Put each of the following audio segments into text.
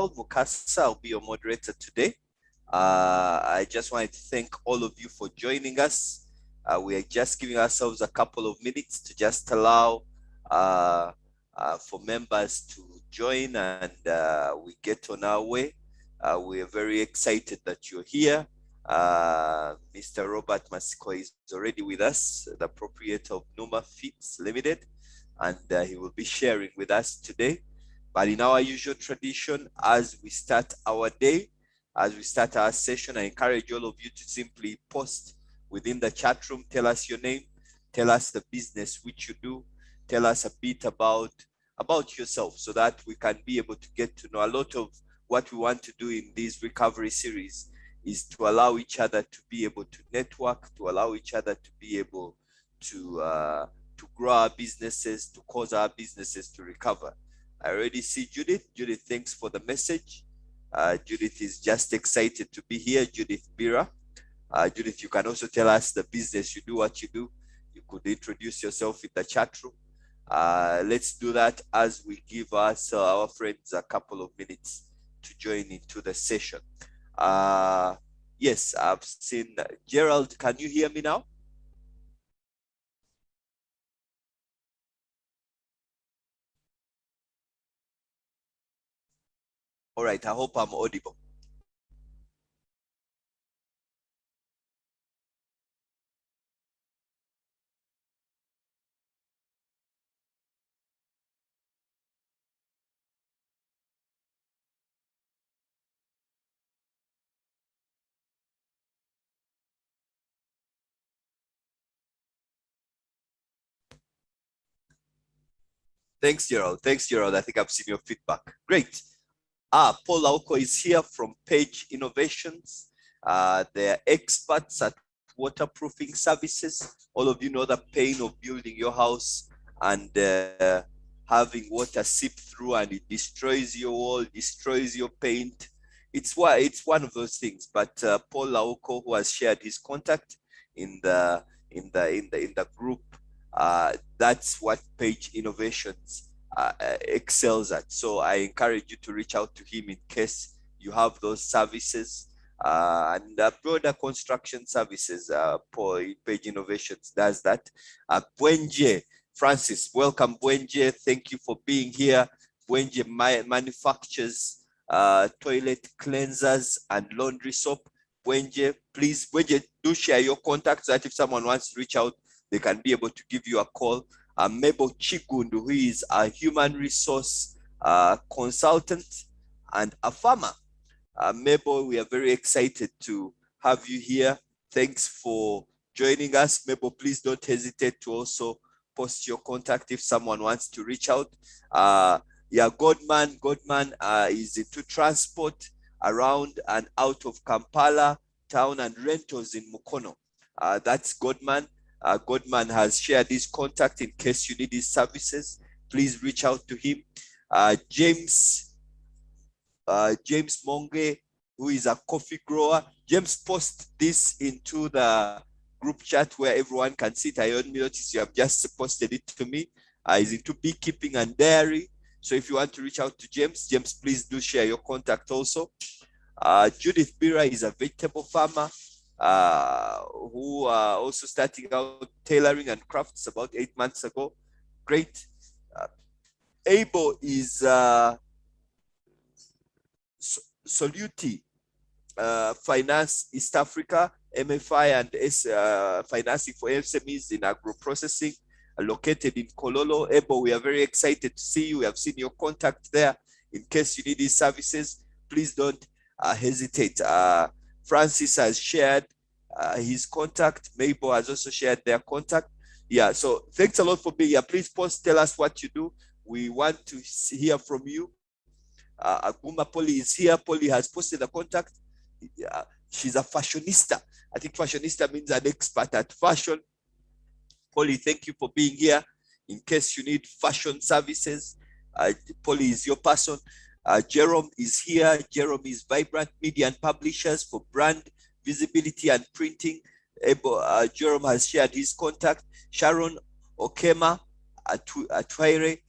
Mukasa. I'll be your moderator today. I just wanted to thank all of you for joining us. We are just giving ourselves a couple of minutes to just allow for members to join, and we get on our way. We are very excited that you're here. Mr. Robert Matsiko is already with us, the proprietor of Numa Fits Limited, and he will be sharing with us today. But in our usual tradition, as we start our day, as we start our session, I encourage all of you to simply post within the chat room. Tell us your name, tell us the business which you do, tell us a bit about yourself, so that we can be able to get to know. A lot of what we want to do in this recovery series is to allow each other to be able to network, to allow each other to be able to grow our businesses, to cause our businesses to recover. I already see Judith. Judith, thanks for the message. Judith is just excited to be here. Judith Bira. Judith, you can also tell us the business you do, what you do. You could introduce yourself in the chat room. Let's do that as we give us our friends a couple of minutes to join into the session. Yes, I've seen Gerald. Can you hear me now? All right, I hope I'm audible. Thanks, Gerald. Thanks, Gerald. I think I've seen your feedback. Great. Paul Lauko is here from Page Innovations. They're experts at waterproofing services. All of you know the pain of building your house and having water seep through, and it destroys your wall, destroys your paint. It's one of those things. But Paul Lauko, who has shared his contact in the group, that's what Page Innovations excels at. So I encourage you to reach out to him in case you have those services, and broader construction services. Page Innovations does that. Bwenje Francis, welcome Bwenje. Thank you for being here. Bwenje manufactures toilet cleansers and laundry soap. Bwenje, please, Bwenje, do share your contacts so that if someone wants to reach out, they can be able to give you a call. Mabel Chigundu, who is a human resource consultant and a farmer. Mabel, we are very excited to have you here. Thanks for joining us. Mabel, please don't hesitate to also post your contact if someone wants to reach out. Yeah, Godman is into transport around and out of Kampala town and rentals in Mukono. That's Godman. Godman has shared his contact in case you need his services. Please reach out to him. James Monge, who is a coffee grower. James, post this into the group chat where everyone can see it. I only noticed you have just posted it to me. He's into beekeeping and dairy. So if you want to reach out to James, please do share your contact also. Judith Bira is a vegetable farmer who are also starting out tailoring and crafts about 8 months ago. Great. Abel is Soluti Finance East Africa, MFI and financing for SMEs in agro-processing, located in Kololo. Abel, we are very excited to see you. We have seen your contact there. In case you need these services, please don't hesitate. Francis has shared his contact. Mabel has also shared their contact. Yeah, so thanks a lot for being here. Please post, tell us what you do. We want to hear from you. Aguma Polly is here. Polly has posted a contact. She's a fashionista. I think fashionista means an expert at fashion. Polly, thank you for being here. In case you need fashion services, Polly is your person. Jerome is here. Jerome is Vibrant Media and Publishers for brand visibility and printing. Jerome has shared his contact. Sharon Okema Atwaire.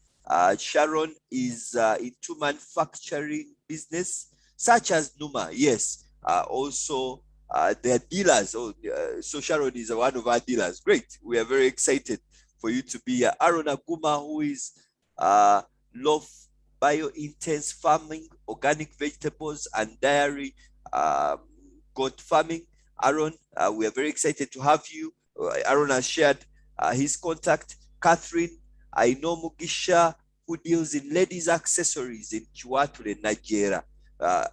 Sharon is into manufacturing business, such as Numa. Yes, also their dealers. So Sharon is one of our dealers. Great. We are very excited for you to be here. Aaron Aguma, who is Love Bio-Intense Farming, Organic Vegetables and Dairy Goat Farming. Aaron, we are very excited to have you. Aaron has shared his contact. Catherine, I know Mugisha, who deals in ladies' accessories in Chiwature, Nigeria.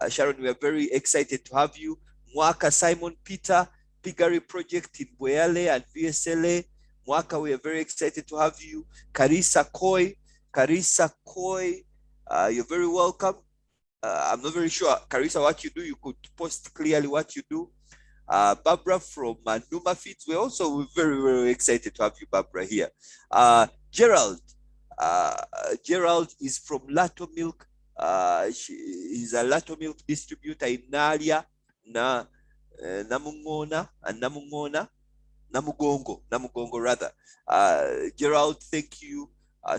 Sharon, we are very excited to have you. Mwaka Simon Peter, Piggery Project in Boyale and VSLA. Mwaka, we are very excited to have you. Carissa Koi, you're very welcome. I'm not very sure, Carissa, what you do. You could post clearly what you do. Barbara from Numa Feeds. We're also very, very excited to have you, Barbara, here. Gerald. Gerald is from Lato Milk. He's a Lato Milk distributor in Nalia, Namugongo rather. Gerald, thank you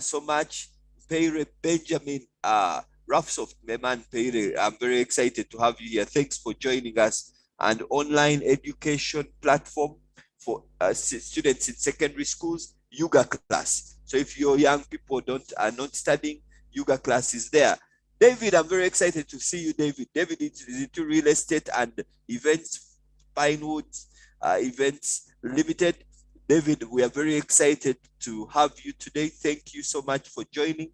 so much. Peire Benjamin, Rafsoft, Meman Peire, I'm very excited to have you here. Thanks for joining us. An online education platform for students in secondary schools, Yuga class. So if your young people are not studying, Yuga class is there. David, I'm very excited to see you, David. David is into real estate and events, Pinewood Events Limited. David, we are very excited to have you today. Thank you so much for joining.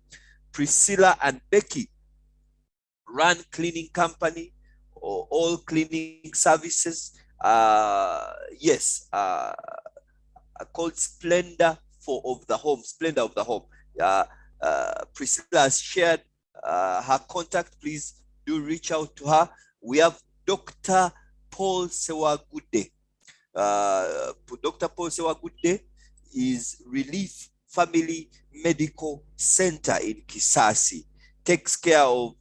Priscilla and Becky run cleaning company or all cleaning services. Yes, called Splendor of the Home. Priscilla has shared her contact. Please do reach out to her. We have Dr. Paul Sewagude. Dr. Paul Sewagude is Relief Family Medical Center in Kisasi. Takes care of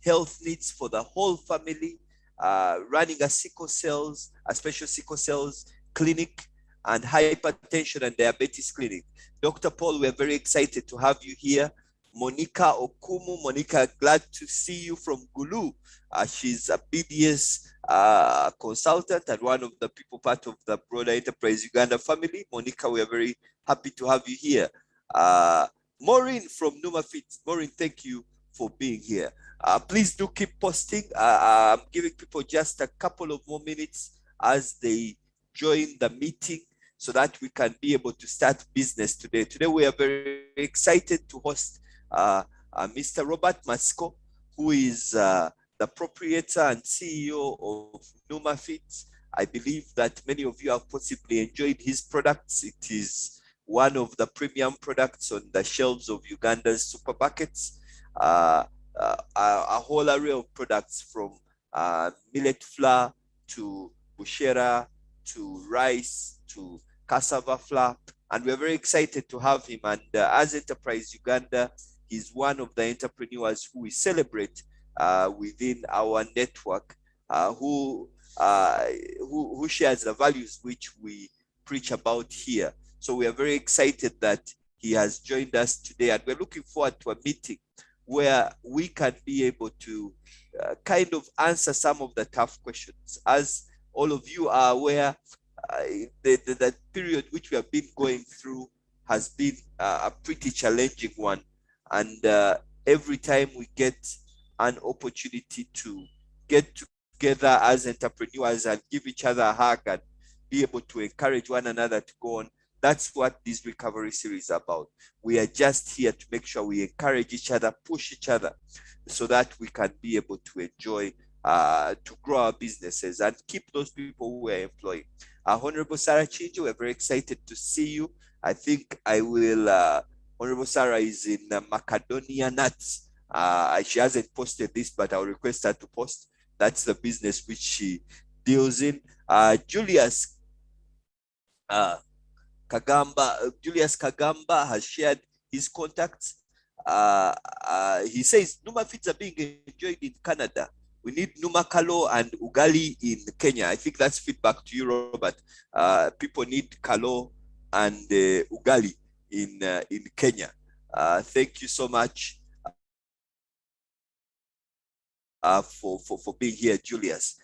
health needs for the whole family, running a special sickle cells clinic and hypertension and diabetes clinic. Dr. Paul, we're very excited to have you here. Monica Okumu. Monica, glad to see you from Gulu. She's a BDS consultant and one of the people part of the broader Enterprise Uganda family. Monica, we are very happy to have you here. Maureen from Numa Fit. Maureen, thank you for being here. Please do keep posting. I'm giving people just a couple of more minutes as they join the meeting so that we can be able to start business today. Today, we are very excited to host Mr. Robert Matsiko, who is the proprietor and CEO of Numa Fit. I believe that many of you have possibly enjoyed his products. It is one of the premium products on the shelves of Uganda's supermarkets. A whole array of products from millet flour to bushera to rice to cassava flour, and we're very excited to have him. And as Enterprise Uganda, he's one of the entrepreneurs who we celebrate within our network, who shares the values which we preach about here. So we are very excited that he has joined us today, and we're looking forward to a meeting where we can be able to kind of answer some of the tough questions. As all of you are aware, the period which we have been going through has been a pretty challenging one. And every time we get an opportunity to get together as entrepreneurs and give each other a hug and be able to encourage one another to go on, that's what this recovery series is about. We are just here to make sure we encourage each other, push each other, so that we can be able to enjoy, to grow our businesses and keep those people who are employing. Honorable Sarah Chinjo, we're very excited to see you. I think I will, Honorable Sarah is in Macedonia Nuts. She hasn't posted this, but I'll request her to post. That's the business which she deals in. Julius Kagamba has shared his contacts. He says Numa Fits are being enjoyed in Canada. We need Numa Kalo and Ugali in Kenya. I think that's feedback to you, Robert. People need Kalo and Ugali in Kenya. Thank you so much. for being here, Julius.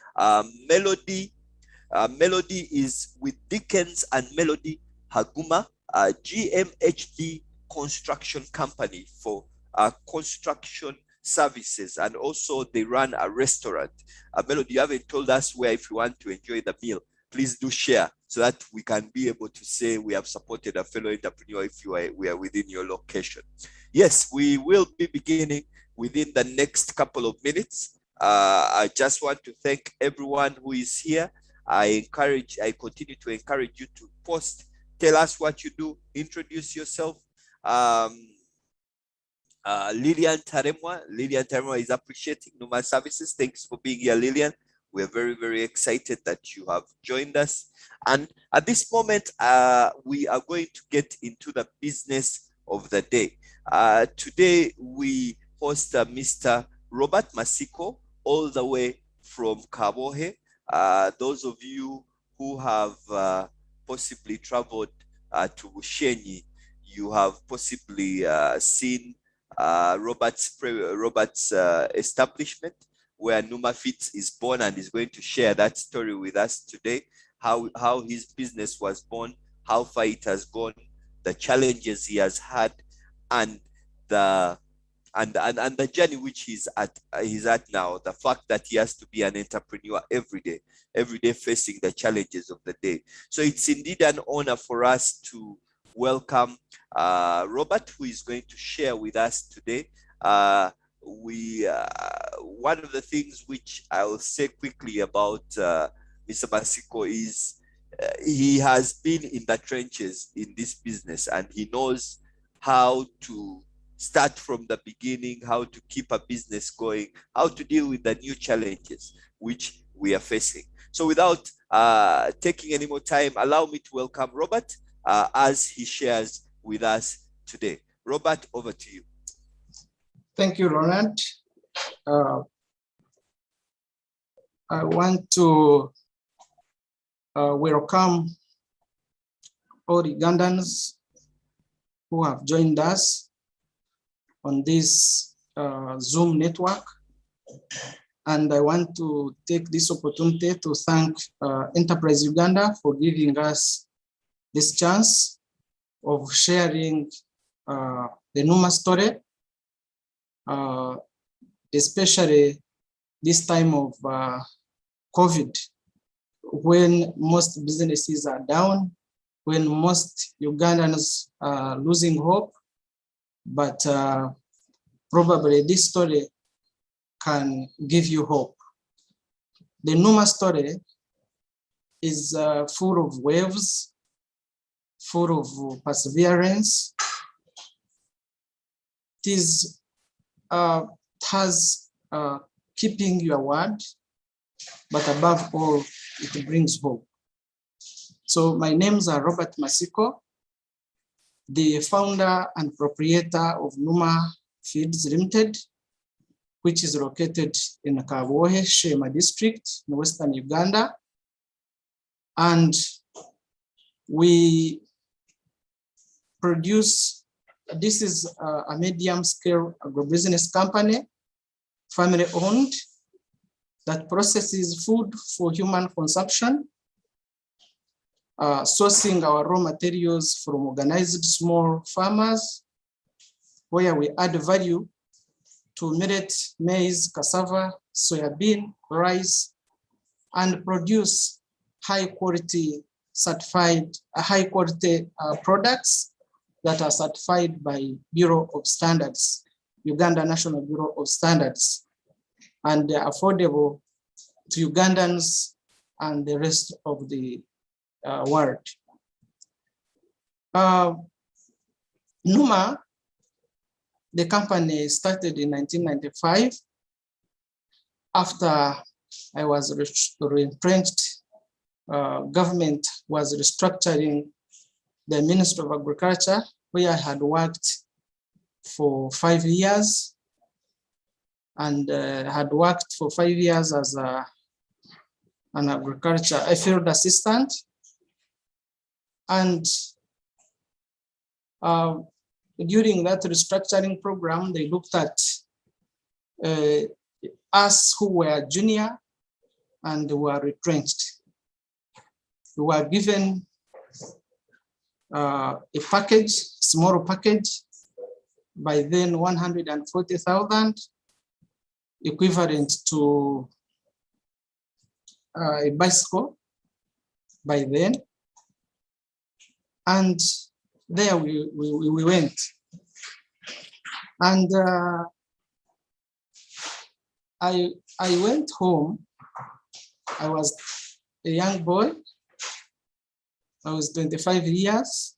Melody is with Dickens and Melody Haguma, GMHD construction company for construction services, and also they run a restaurant. Melody, you haven't told us where. If you want to enjoy the meal, please do share so that we can be able to say we have supported a fellow entrepreneur if we are within your location. Yes, we will be beginning within the next couple of minutes. I just want to thank everyone who is here. I continue to encourage you to post, tell us what you do, introduce yourself. Lilian Taremwa is appreciating Numa services. Thanks for being here, Lilian. We're very, very excited that you have joined us. And at this moment, we are going to get into the business of the day. Today, we host Mr. Robert Matsiko, all the way from Kabohe. Those of you who have possibly traveled to Bushenyi, you have possibly seen Robert's establishment where Numa Fits is born, and is going to share that story with us today, how his business was born, how far it has gone, the challenges he has had, and the journey which he's at now, the fact that he has to be an entrepreneur every day facing the challenges of the day. So it's indeed an honor for us to welcome Robert, who is going to share with us today. One of the things which I'll say quickly about Mr. Matsiko is he has been in the trenches in this business, and he knows how to start from the beginning, how to keep a business going, how to deal with the new challenges which we are facing. So without taking any more time, allow me to welcome Robert as he shares with us today. Robert, over to you. Thank you, Ronald. I want to welcome all Ugandans who have joined us on this Zoom network. And I want to take this opportunity to thank Enterprise Uganda for giving us this chance of sharing the Numa story, especially this time of COVID, when most businesses are down, when most Ugandans are losing hope. But probably this story can give you hope. The Numa story is full of waves, full of perseverance. It has keeping your word, but above all, it brings hope. So my names are Robert Matsiko, the founder and proprietor of Numa Feeds Limited, which is located in Kabohe, Shema district in Western Uganda. And we produce, this is a medium scale agribusiness company, family owned, that processes food for human consumption, sourcing our raw materials from organized small farmers, where we add value to millet, maize, cassava, soybean, rice, and produce high quality products that are certified by Bureau of Standards, Uganda National Bureau of Standards, and they're affordable to Ugandans and the rest of the world. Numa, the company started in 1995 after I was retrenched. Government was restructuring the Ministry of Agriculture, where I had worked for 5 years, and had worked for 5 years as an a field assistant. And during that restructuring program, they looked at us who were junior and were retrenched. We were given a package, small package, by then 140,000, equivalent to a bicycle by then. And there we went. And I went home. I was a young boy. I was 25 years.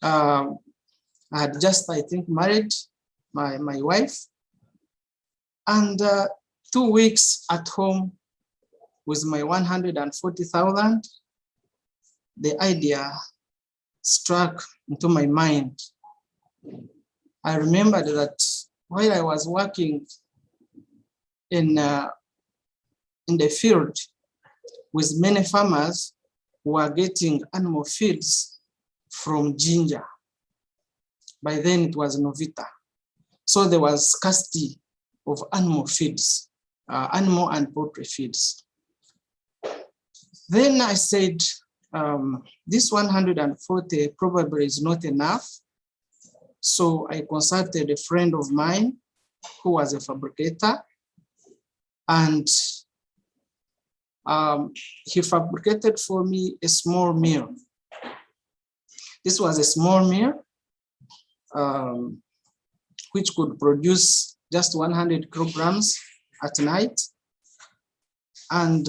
I had just, I think, married my wife. And 2 weeks at home with my 140,000, the idea struck into my mind. I remembered that while I was working in the field with many farmers who were getting animal feeds from ginger. By then it was Novita. So there was scarcity of animal feeds, animal and poultry feeds. Then I said, this 140 probably is not enough. So I consulted a friend of mine who was a fabricator, and he fabricated for me a small mill. This was a small mill which could produce just 100 kilograms at night. And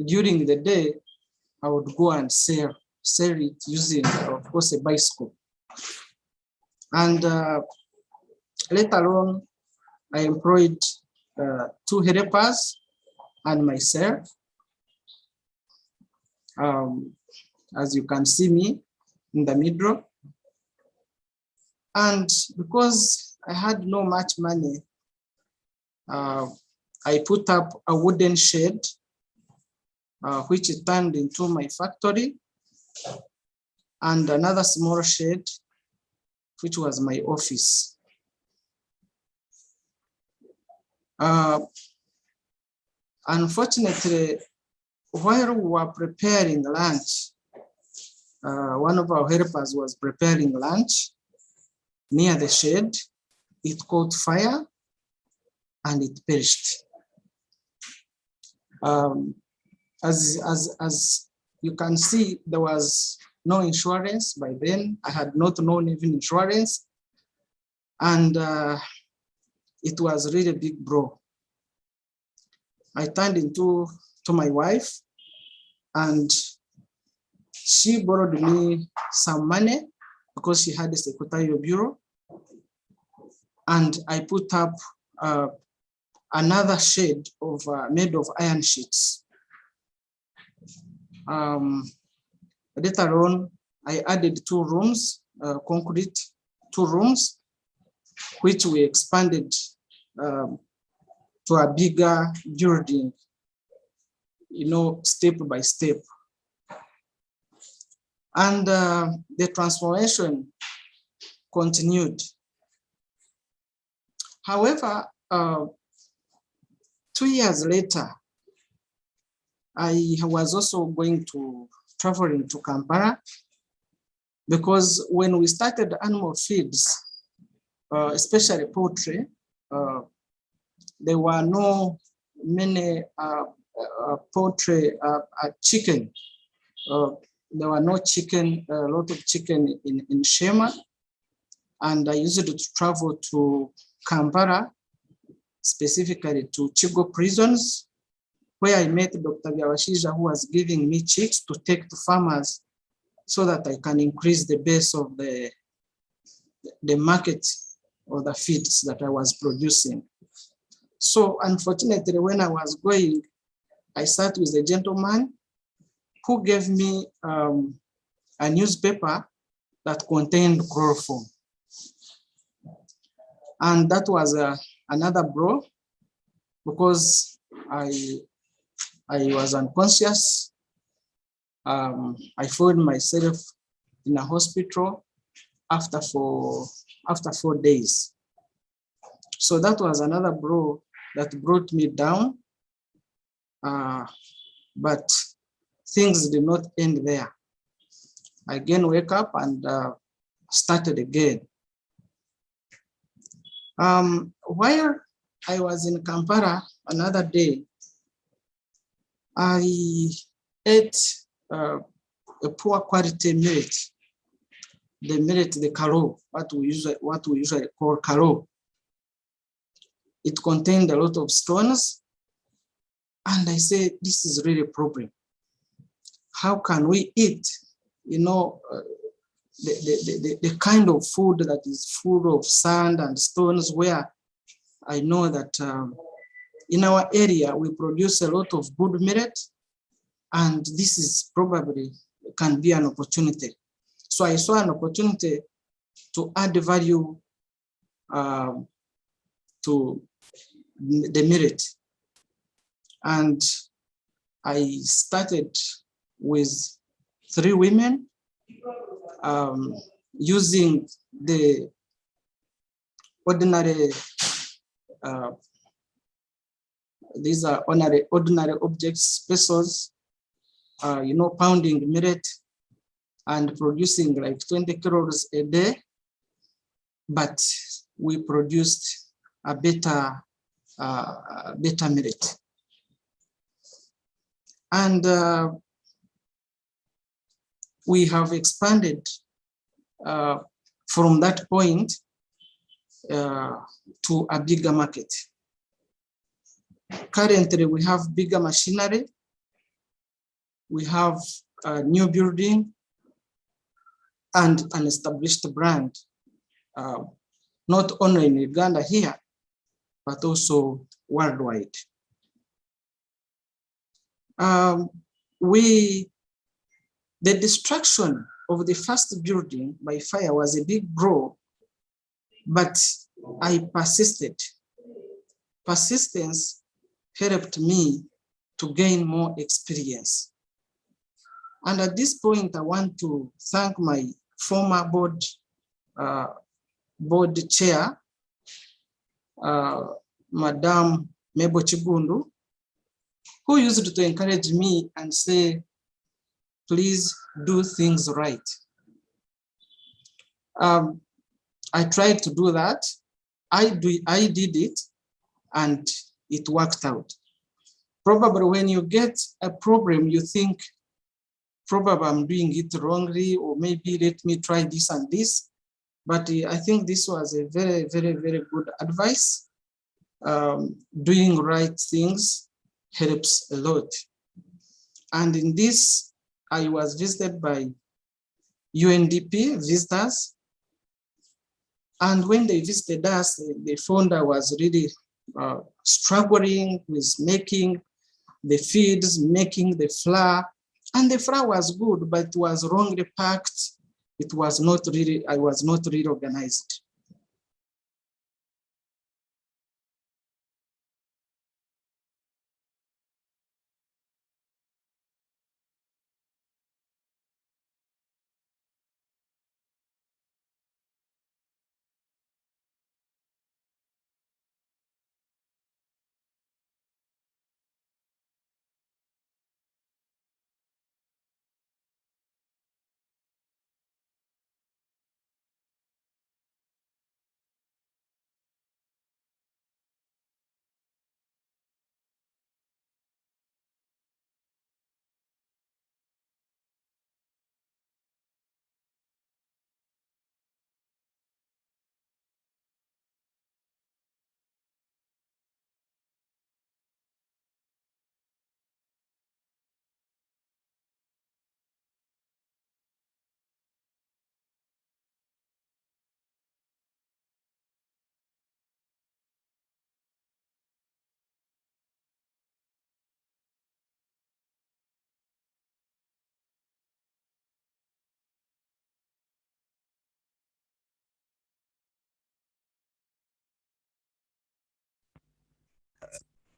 during the day, I would go and sell it using, of course, a bicycle. And later on, I employed 2 helpers and myself. As you can see me in the middle. And because I had no much money, I put up a wooden shed, which turned into my factory, and another small shed, which was my office. Unfortunately, while we were preparing lunch, one of our helpers was preparing lunch near the shed. It caught fire and it perished. As you can see, there was no insurance by then. I had not known even insurance. And it was really a big blow. I turned to my wife, and she borrowed me some money because she had a secretarial bureau. And I put up another shed of made of iron sheets. Later on, I added 2 rooms, concrete 2 rooms, which we expanded to a bigger building, step by step. And the transformation continued. However, 2 years later, I was also traveling to Kampala, because when we started animal feeds, especially poultry, there were no many poultry, chicken. There were no chicken, a lot of chicken in Shema. And I used to travel to Kampala, specifically to Chigo prisons, where I met Dr. Byabashija, who was giving me chicks to take to farmers so that I can increase the base of the market or the feeds that I was producing. So unfortunately, when I was going, I sat with a gentleman who gave me a newspaper that contained chloroform. And that was another blow, because I was unconscious. I found myself in a hospital after 4 days. So that was another blow that brought me down, but things did not end there. I again wake up and started again. While I was in Kampala another day, I ate a poor quality millet, the kalo, what we usually call kalo. It contained a lot of stones, and I said, this is really a problem. How can we eat, the kind of food that is full of sand and stones, where I know that in our area, we produce a lot of good millet, and this is probably can be an opportunity. So I saw an opportunity to add value to the millet. And I started with 3 women using the ordinary, these are ordinary objects, pesos, pounding millet and producing like 20 kilos a day. But we produced a better millet. And we have expanded from that point to a bigger market. Currently, we have bigger machinery. We have a new building and an established brand, not only in Uganda here, but also worldwide. The destruction of the first building by fire was a big blow, but I persisted. Persistence helped me to gain more experience. And at this point, I want to thank my former board chair, Madam Mebo Chigundu, who used to encourage me and say, please do things right. I tried to do that. I did it, and it worked out. Probably when you get a problem, you think, probably I'm doing it wrongly, or maybe let me try this and this. But I think this was a very, very, very good advice. Doing right things helps a lot. And in this, I was visited by UNDP visitors. And when they visited us, they found I was really struggling with making the feeds, making the flour. And the flour was good, but it was wrongly packed. It was not really, I was not really organized.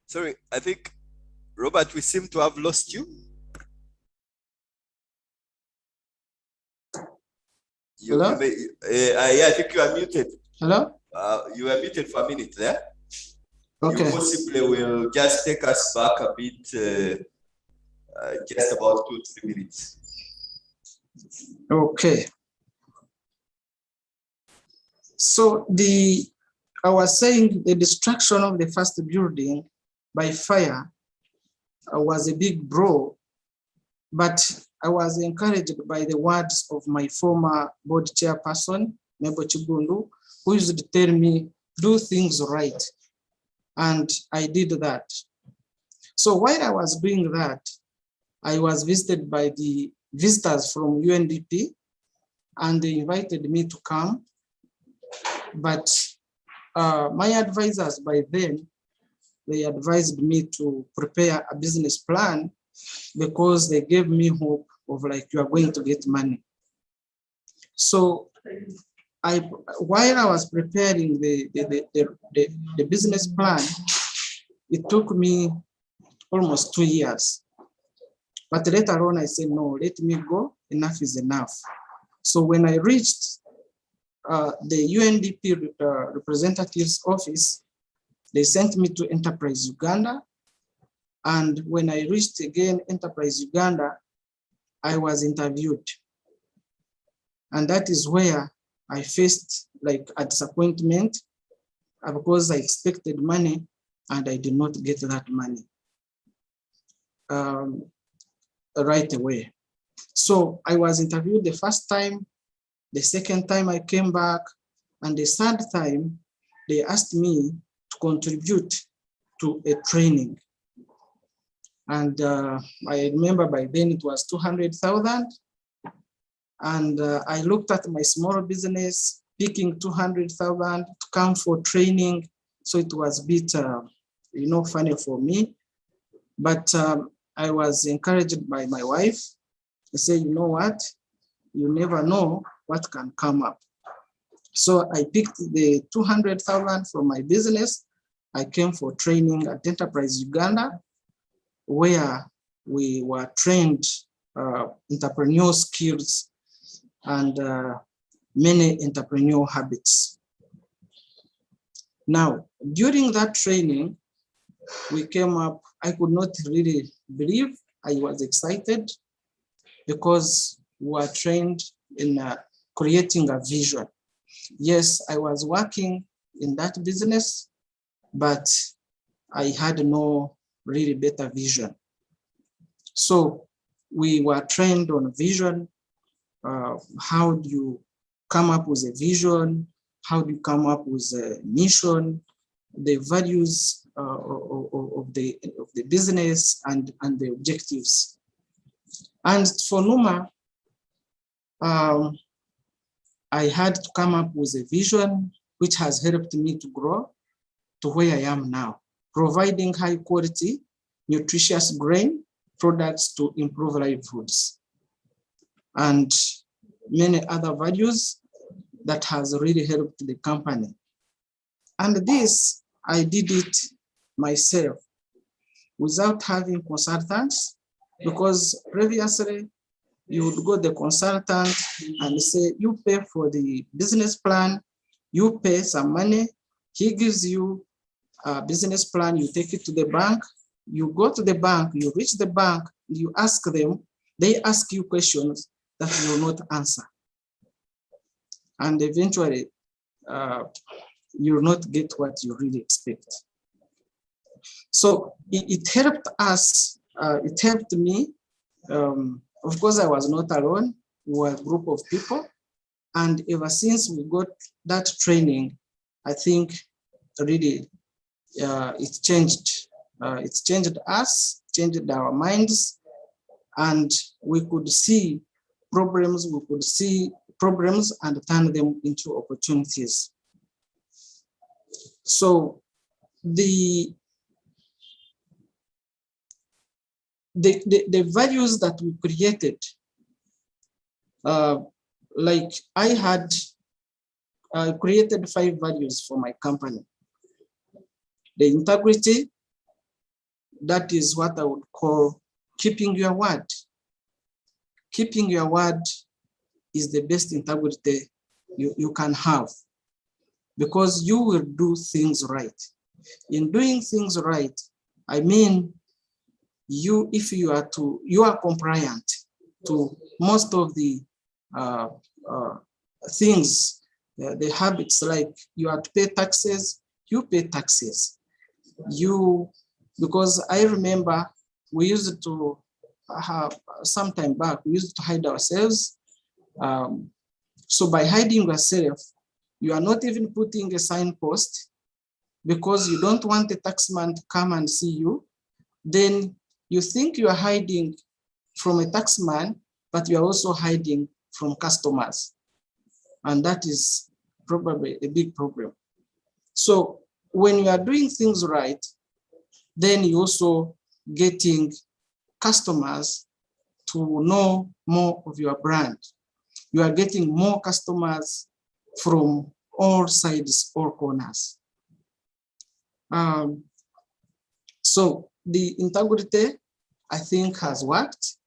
Sorry, I think, Robert, we seem to have lost you. Hello? Yeah, I think you are muted. Hello? You were muted for a minute there. Okay. You possibly will just take us back a bit, just about 2-3 minutes. Okay. So I was saying the destruction of the first building by fire was a big blow, but I was encouraged by the words of my former board chairperson, Mebo Chigundu, who used to tell me, do things right. And I did that. So while I was doing that, I was visited by the visitors from UNDP, and they invited me to come. But my advisors by then, they advised me to prepare a business plan because they gave me hope of like, you are going to get money. So while I was preparing the business plan, it took me almost 2 years. But later on, I said, no, let me go, enough is enough. So when I reached the UNDP representative's office, they sent me to Enterprise Uganda. And when I reached again Enterprise Uganda, I was interviewed. And that is where I faced like a disappointment because I expected money and I did not get that money right away. So I was interviewed the first time, the second time I came back, and the third time they asked me to contribute to a training. And I remember by then it was 200,000. And I looked at my small business, picking 200,000 to come for training. So it was a bit, funny for me. But I was encouraged by my wife to say, you know what, you never know what can come up. So I picked the 200,000 from my business. I came for training at Enterprise Uganda, where we were trained entrepreneurial skills and many entrepreneurial habits. Now, during that training, we came up, I could not really believe, I was excited because we were trained in creating a vision. Yes, I was working in that business, but I had no really better vision. So we were trained on vision. How do you come up with a vision? How do you come up with a mission, the values of the business and the objectives? And for Numa, I had to come up with a vision which has helped me to grow to where I am now, providing high quality, nutritious grain products to improve livelihoods, and many other values that has really helped the company. And this, I did it myself without having consultants, because previously you would go to the consultant and say, you pay for the business plan, you pay some money, he gives you a business plan, you take it to the bank, you go to the bank, you reach the bank, you ask them, they ask you questions that you will not answer. And eventually, you will not get what you really expect. So it helped us, it helped me. Of course, I was not alone, we were a group of people. And ever since we got that training, I think really it changed us, changed our minds, and we could see problems, and turn them into opportunities. So the values that we created, like I had created 5 values for my company. The integrity, that is what I would call keeping your word. Keeping your word is the best integrity you can have, because you will do things right. In doing things right, I mean, if you are compliant to most of the things, the habits, like you have to pay taxes, you pay taxes. Because I remember we used to have, some time back, we used to hide ourselves. So by hiding yourself, you are not even putting a signpost because you don't want the taxman to come and see you. Then you think you are hiding from a taxman, but you are also hiding from customers. And that is probably a big problem. So when you are doing things right, then you also getting customers to know more of your brand. You are getting more customers from all sides, all corners. So the integrity, I think, has worked.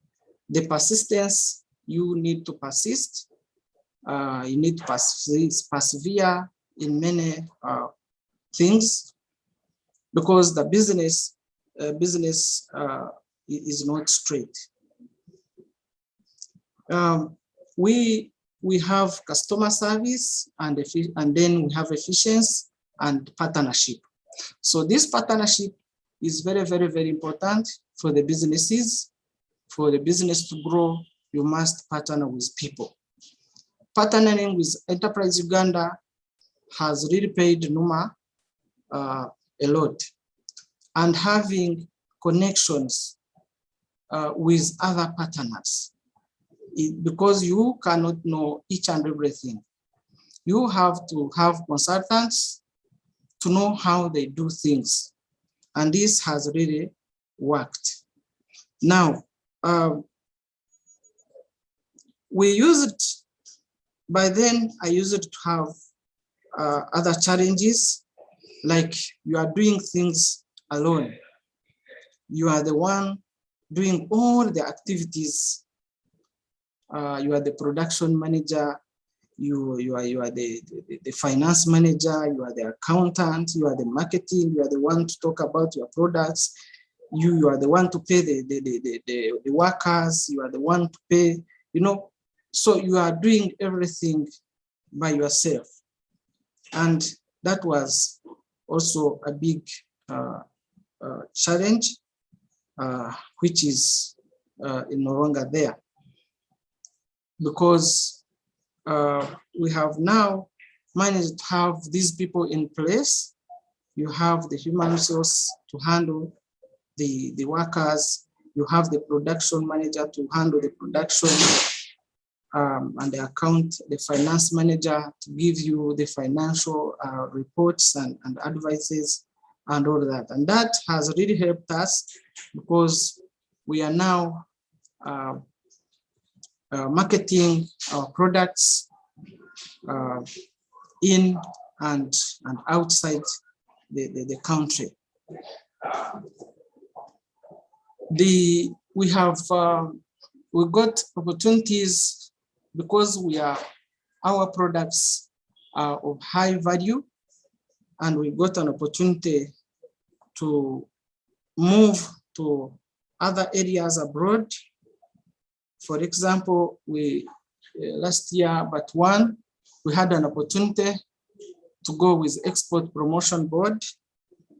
The persistence, you need to persist. You need to persevere in many things, because the business is not straight. We have customer service, and then we have efficiency and partnership. So this partnership is very, very, very important for the businesses. For the business to grow, you must partner with people. Partnering with Enterprise Uganda has really paid Numa a lot, and having connections with other partners, because you cannot know each and everything. You have to have consultants to know how they do things, and this has really worked. Now, we used, by then I used to have other challenges, like you are doing things alone. You are the one doing all the activities. You are the production manager, you are the finance manager, you are the accountant, you are the marketing, you are the one to talk about your products, you are the one to pay the workers, you are the one to pay, so you are doing everything by yourself. And that was also a big challenge, which is no longer there, because we have now managed to have these people in place. You have the human resource to handle the workers, you have the production manager to handle the production, and the finance manager to give you the financial reports and advices and all that. And that has really helped us, because we are now marketing our products in and outside the country. We got opportunities because our products are of high value, and we got an opportunity to move to other areas abroad. For example, last year, we had an opportunity to go with Export Promotion Board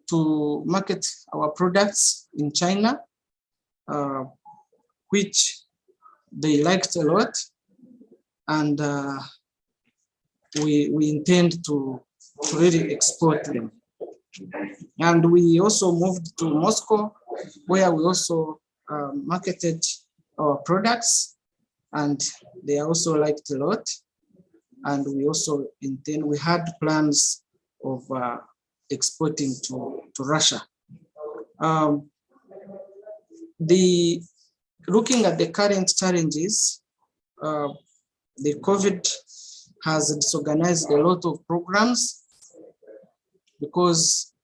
to market our products in China, which they liked a lot, and we intend to really export them. And we also moved to Moscow, where we also marketed our products, and they also liked a lot. And we also we had plans of exporting to Russia. Looking at the current challenges, the COVID has disorganized a lot of programs, because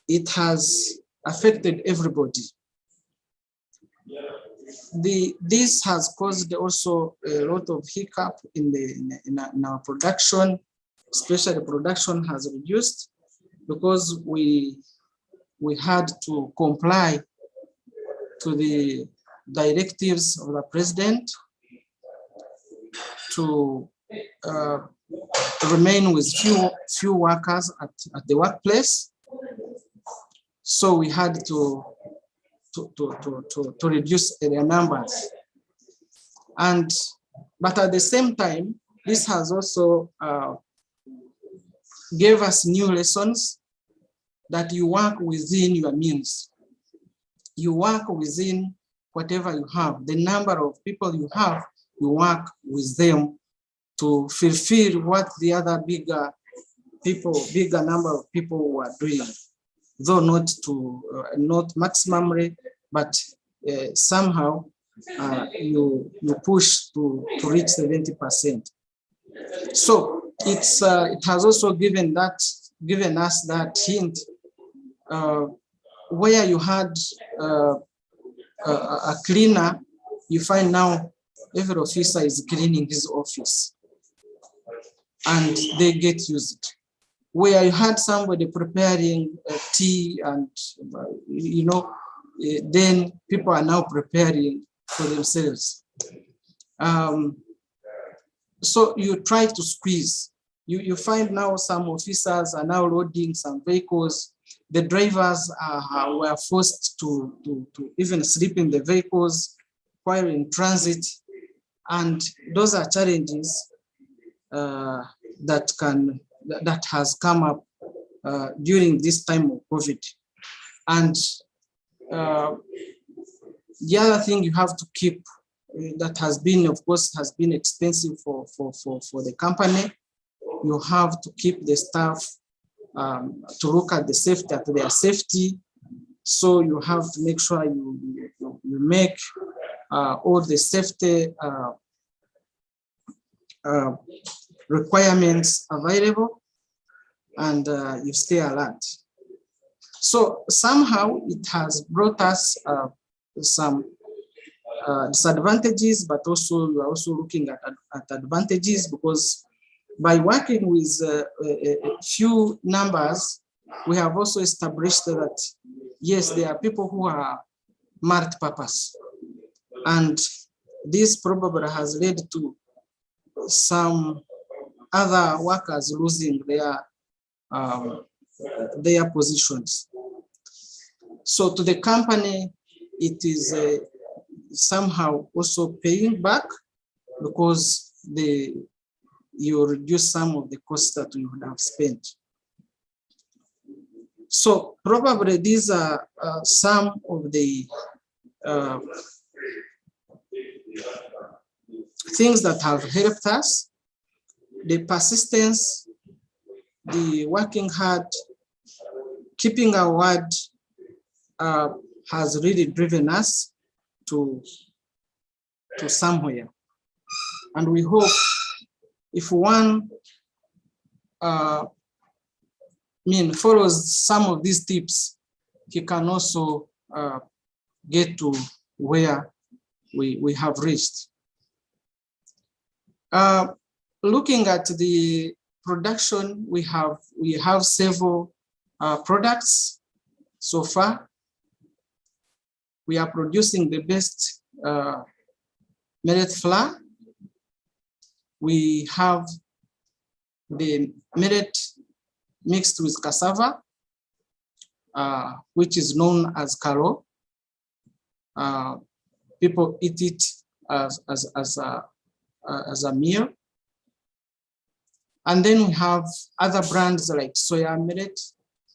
it has affected everybody. This has caused also a lot of hiccup in our production. especially production has reduced because we had to comply to the directives of the president to remain with few workers at the workplace. So we had to reduce their numbers. But at the same time, this has also gave us new lessons that you work within your means. You work within whatever you have. The number of people you have, you work with them to fulfill what the other bigger number of people were doing, though not maximally, but somehow you push to reach 70%. So it has also given us that hint where you had a cleaner, you find now every officer is cleaning his office and they get used. Where you had somebody preparing tea and, then people are now preparing for themselves. So you try to squeeze. You find now some officers are now loading some vehicles. The drivers were forced to even sleep in the vehicles while in transit. And those are challenges that has come up during this time of COVID. And the other thing you have to keep that has been, of course, has been expensive for the company. You have to keep the staff to look at the safety, at their safety. So you have to make sure you make all the safety requirements available, and you stay alert. So somehow it has brought us some disadvantages, but also we are also looking at advantages, because by working with a few numbers, we have also established that yes, there are people who are multi-purpose, and this probably has led to some other workers losing their positions. So to the company, it is somehow also paying back, because you reduce some of the costs that you would have spent. So probably these are some of the things that have helped us. The persistence, the working hard, keeping our word has really driven us to somewhere. And we hope if one follows some of these tips, he can also get to where we have reached. Looking at the production, we have several products so far. We are producing the best millet flour. We have the millet mixed with cassava, which is known as karo. People eat it as a meal. And then we have other brands like soya millet,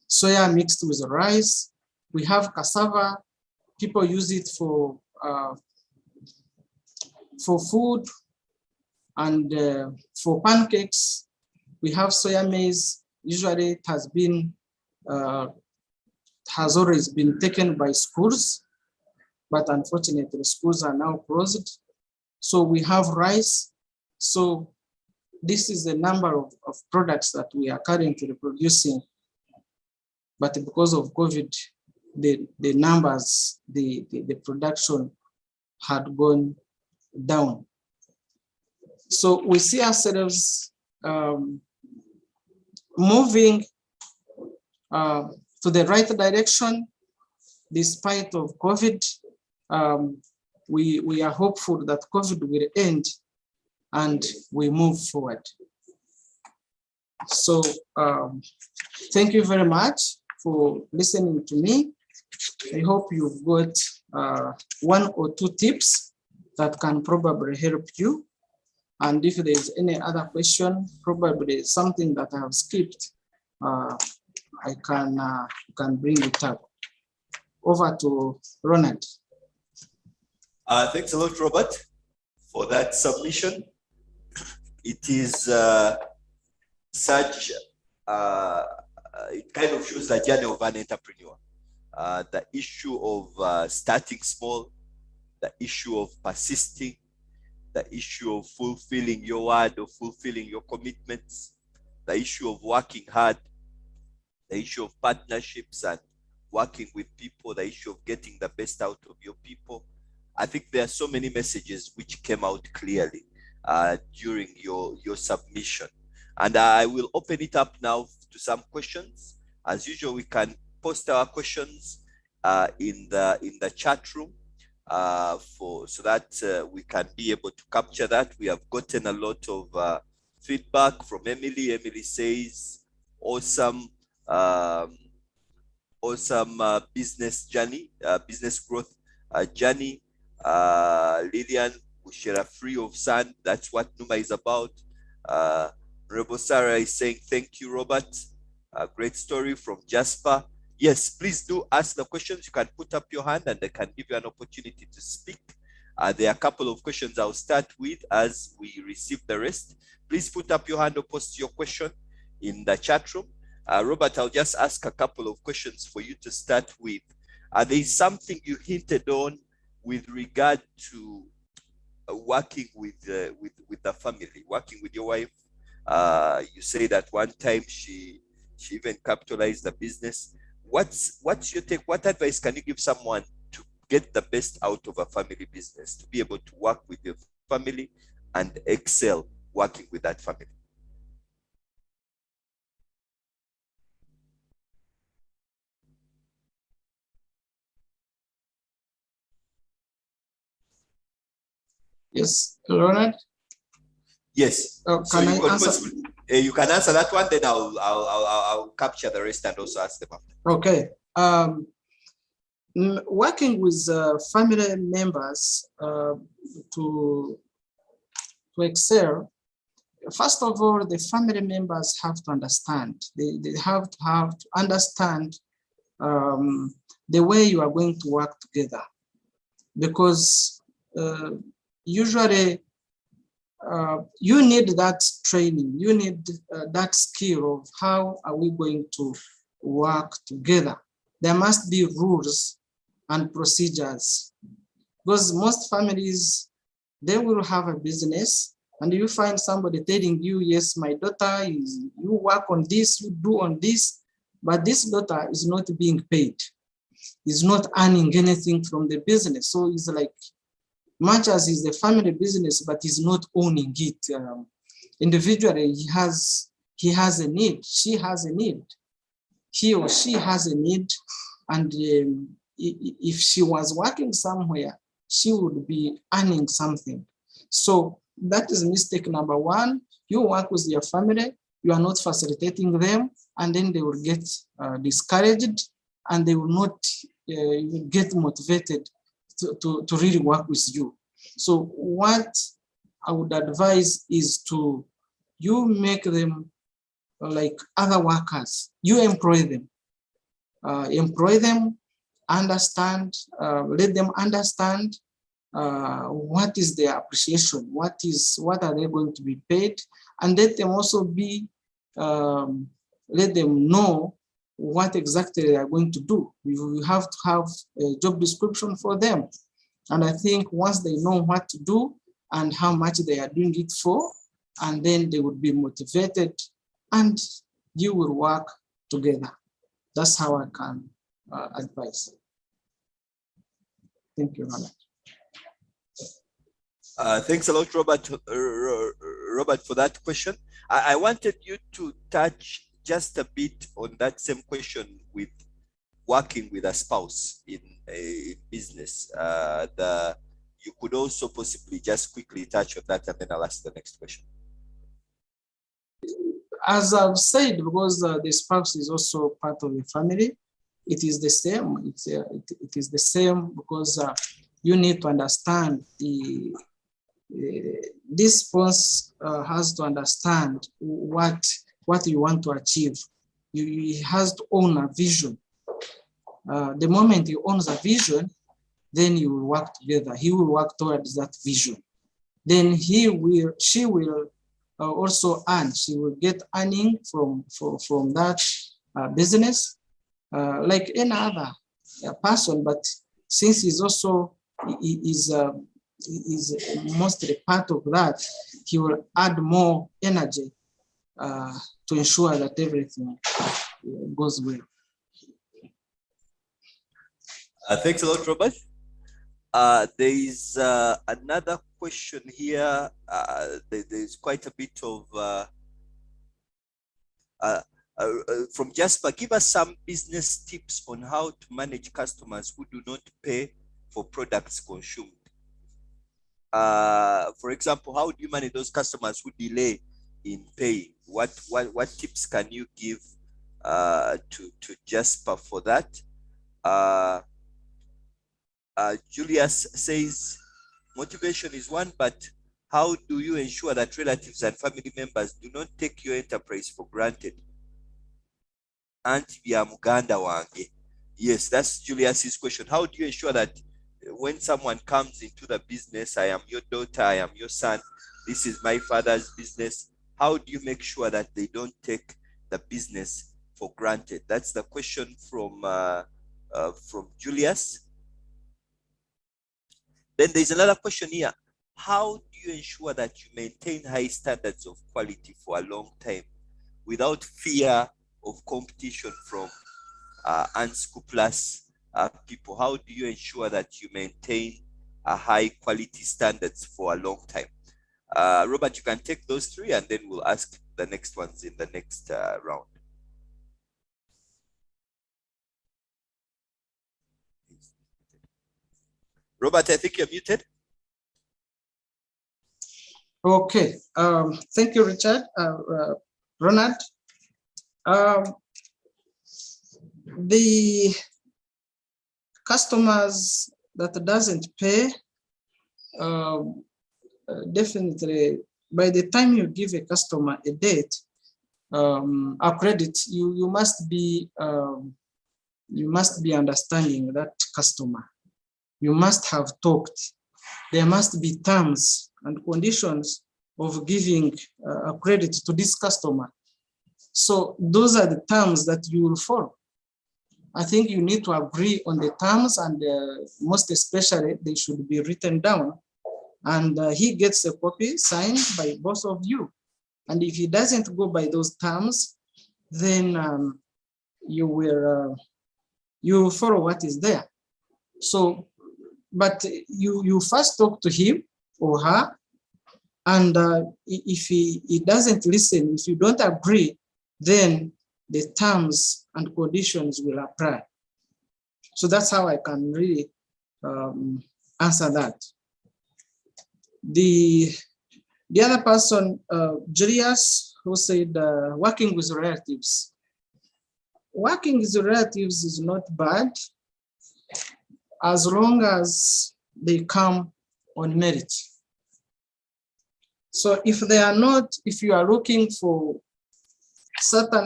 soya mixed with rice. We have cassava. People use it for food and for pancakes. We have soya maize. Usually it has always been taken by schools, but unfortunately schools are now closed. So we have rice. So this is the number of products that we are currently producing. But because of COVID, the numbers, the production had gone down. So we see ourselves moving to the right direction despite of COVID. We are hopeful that COVID will end and we move forward. So thank you very much for listening to me. I hope you've got 1 or 2 tips that can probably help you. And if there's any other question, probably something that I have skipped, I can bring it up. Over to Ronald. Thanks a lot, Robert, for that submission. It is such, it kind of shows the journey of an entrepreneur. The issue of starting small, the issue of persisting, the issue of fulfilling your word or fulfilling your commitments, the issue of working hard, the issue of partnerships and working with people, the issue of getting the best out of your people. I think there are so many messages which came out clearly during your submission. And I will open it up now to some questions. As usual, we can post our questions in the chat room so that we can be able to capture that. We have gotten a lot of feedback from Emily. Emily says, awesome, awesome business journey, business growth journey. Lillian, we share a free of sand. That's what Numa is about. Rebel Sarah is saying, thank you, Robert. Great story from Jasper. Yes, please do ask the questions. You can put up your hand and they can give you an opportunity to speak. There are a couple of questions I'll start with as we receive the rest. Please put up your hand or post your question in the chat room. Robert, I'll just ask a couple of questions for you to start with. There is something you hinted on with regard to working with the family, working with your wife. You say that one time she even capitalized the business. What's your take? What advice can you give someone to get the best out of a family business, to be able to work with your family and excel working with that family? Yes, Ronald? Yes. So So can you I can answer? you can answer that one, then I'll capture the rest and also ask them after. Okay. Working with family members to excel, first of all, the family members have to understand. They have to understand the way you are going to work together, because usually you need that training, you need that skill of how are we going to work together. There must be rules and procedures, because most families, they will have a business and you find somebody telling you, yes, my daughter is, you work on this, you do on this, but this daughter is not being paid, is not earning anything from the business. So it's like, much as is the family business, but he's not owning it. Individually, he has a need, she has a need, he or she has a need, and if she was working somewhere, she would be earning something. So that is mistake number one. You work with your family, you are not facilitating them, and then they will get discouraged, and they will not get motivated to really work with you. So what I would advise is to, you make them like other workers, you employ them, understand, let them understand what is their appreciation, what are they going to be paid, and let them also be, let them know what exactly they are going to do. You have to have a job description for them. And I think once they know what to do and how much they are doing it for, and then they would be motivated and you will work together. That's how I can advise. Thank you, Ronald. Thanks a lot, Robert. Robert, for that question. I wanted you to touch just a bit on that same question with working with a spouse in a business. You could also possibly just quickly touch on that, and then I'll ask the next question. As I've said, because the spouse is also part of the family, it is the same. It is the same because you need to understand this spouse has to understand what you want to achieve. He has to own a vision. The moment he owns a vision, then you will work together. He will work towards that vision. Then she will also earn. She will get earning from that business, like any other person. But since he's also is mostly part of that, he will add more energy to ensure that everything goes well. Thanks a lot, Robert. There is another question here. There's quite a bit of from Jasper. Give us some business tips on how to manage customers who do not pay for products consumed. For example, how do you manage those customers who delay in paying? What tips can you give to Jasper for that? Julius says motivation is one, but how do you ensure that relatives and family members do not take your enterprise for granted? Anti bya muganda wange. Yes, that's Julius's question. How do you ensure that when someone comes into the business, I am your daughter, I am your son, this is my father's business, how do you make sure that they don't take the business for granted? That's the question from Julius. Then there's another question here. How do you ensure that you maintain high standards of quality for a long time without fear of competition from unscrupulous people? How do you ensure that you maintain a high quality standards for a long time? Robert, you can take those three, and then we'll ask the next ones in the next round. Robert, I think you're muted. Okay. Thank you, Richard. Ronald. The customers that doesn't pay, definitely by the time you give a customer a date, a credit, you must be understanding that customer. You must have talked. There must be terms and conditions of giving a credit to this customer. So those are the terms that you will follow. I think you need to agree on the terms, and most especially they should be written down. And he gets a copy signed by both of you. And if he doesn't go by those terms, then you will follow what is there. So, but you first talk to him or her, and if he doesn't listen, if you don't agree, then the terms and conditions will apply. So that's how I can really answer that. The other person, Julius, who said working with relatives. Working with relatives is not bad as long as they come on merit. So if they are not, if you are looking for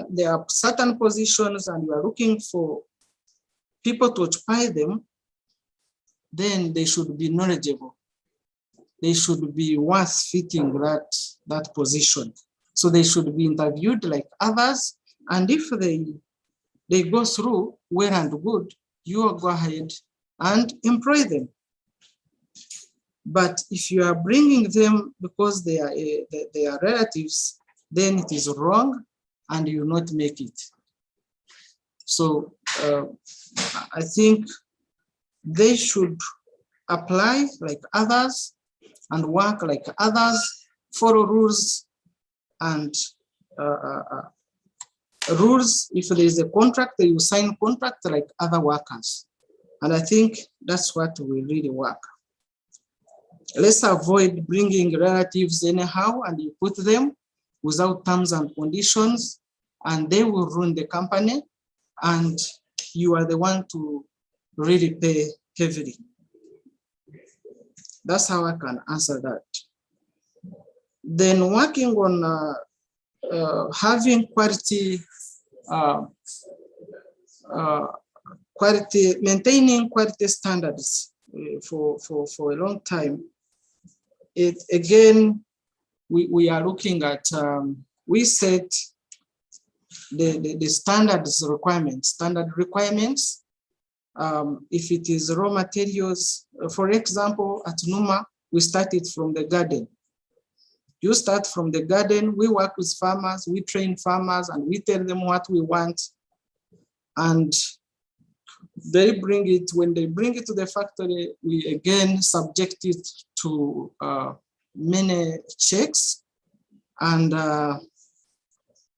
there are certain positions and you are looking for people to occupy them, then they should be knowledgeable. They should be worth fitting that position. So they should be interviewed like others. And if they go through well and good, you will go ahead and employ them. But if you are bringing them because they are relatives, then it is wrong and you will not make it. So I think they should apply like others and work like others, follow rules, and rules. If there is a contract, you sign contract like other workers. And I think that's what will really work. Let's avoid bringing relatives anyhow and you put them without terms and conditions, and they will ruin the company, and you are the one to really pay heavily. That's how I can answer that. Then working on having quality, maintaining quality standards for a long time. It again, we are looking at, we set the standards requirements, standard requirements. If it is raw materials, for example, at Numa, we started from the garden. You start from the garden, we work with farmers, we train farmers, and we tell them what we want. And they bring it, when they bring it to the factory, we again subject it to many checks. And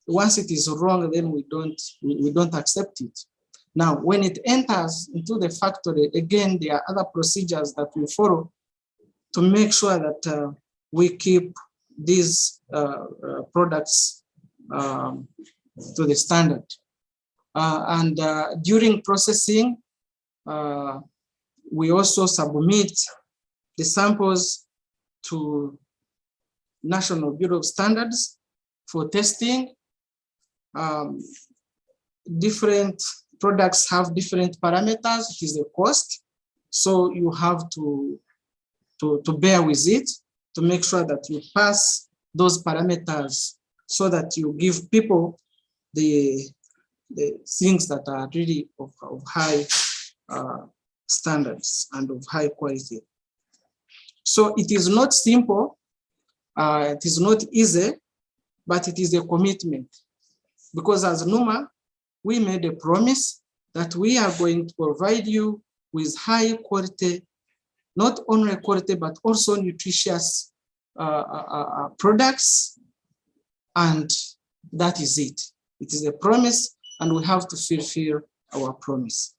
once it is wrong, then we don't accept it. Now, when it enters into the factory, again, there are other procedures that we follow to make sure that we keep these products to the standard. And during processing, we also submit the samples to National Bureau of Standards for testing. Different products have different parameters. It is a cost, so you have to bear with it to make sure that you pass those parameters, so that you give people the things that are really of high standards and of high quality. So it is not simple, it is not easy, but it is a commitment. Because as Numa, we made a promise that we are going to provide you with high quality, not only quality, but also nutritious products. And that is it. It is a promise, and we have to fulfill our promise.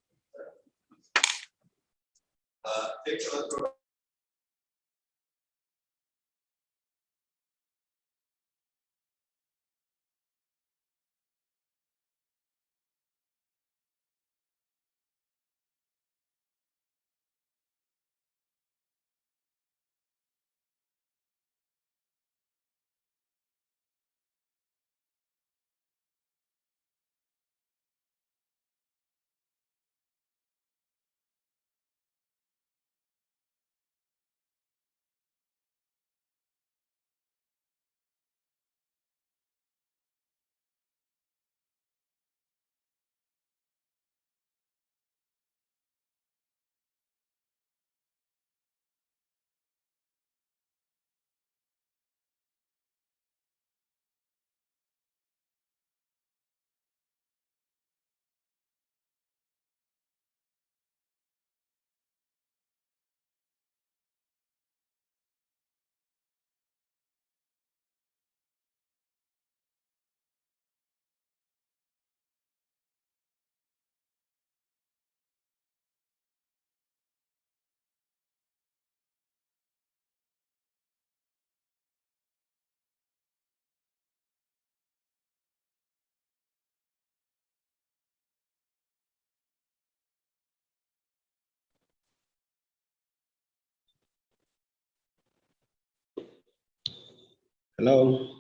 Hello.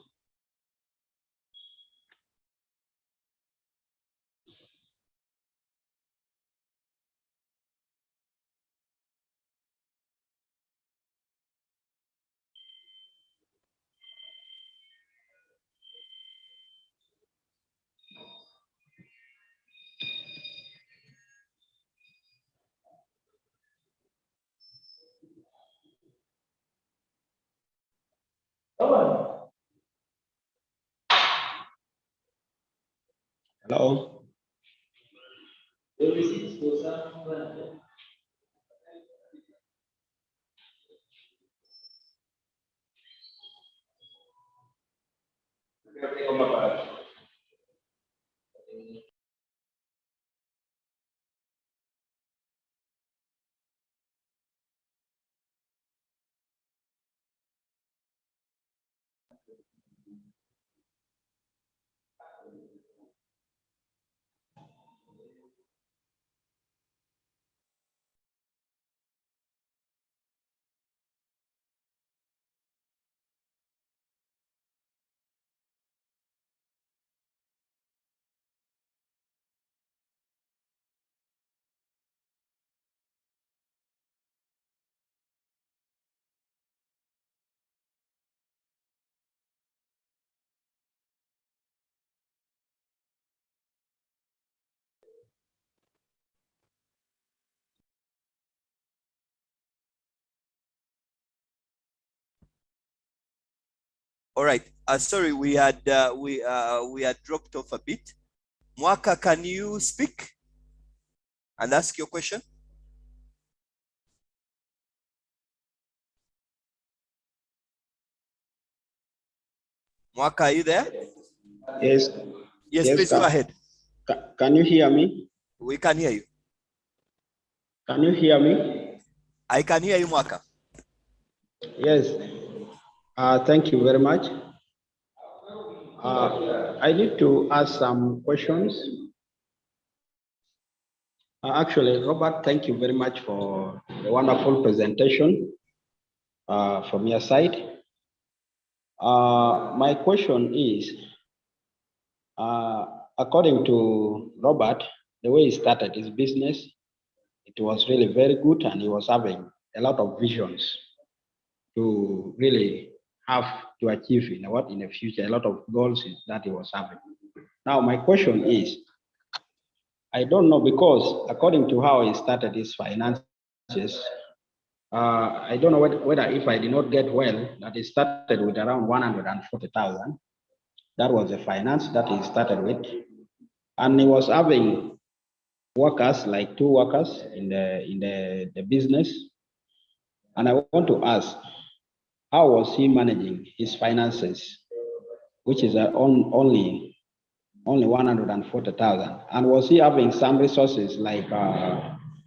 Hello. All right. Sorry, we had dropped off a bit. Mwaka, can you speak and ask your question? Mwaka, are you there? Yes. Yes, please go ahead. Can you hear me? We can hear you. Can you hear me? I can hear you, Mwaka. Yes. Thank you very much. I need to ask some questions. Actually, Robert, thank you very much for the wonderful presentation from your side. My question is, according to Robert, the way he started his business, it was really very good, and he was having a lot of visions to really have to achieve in the future, a lot of goals that he was having. Now, my question is, I don't know, because according to how he started his finances, I don't know whether if I did not get well, that he started with around 140,000. That was the finance that he started with. And he was having workers, like 2 workers in the business. And I want to ask, how was he managing his finances, which is only 140,000? And was he having some resources like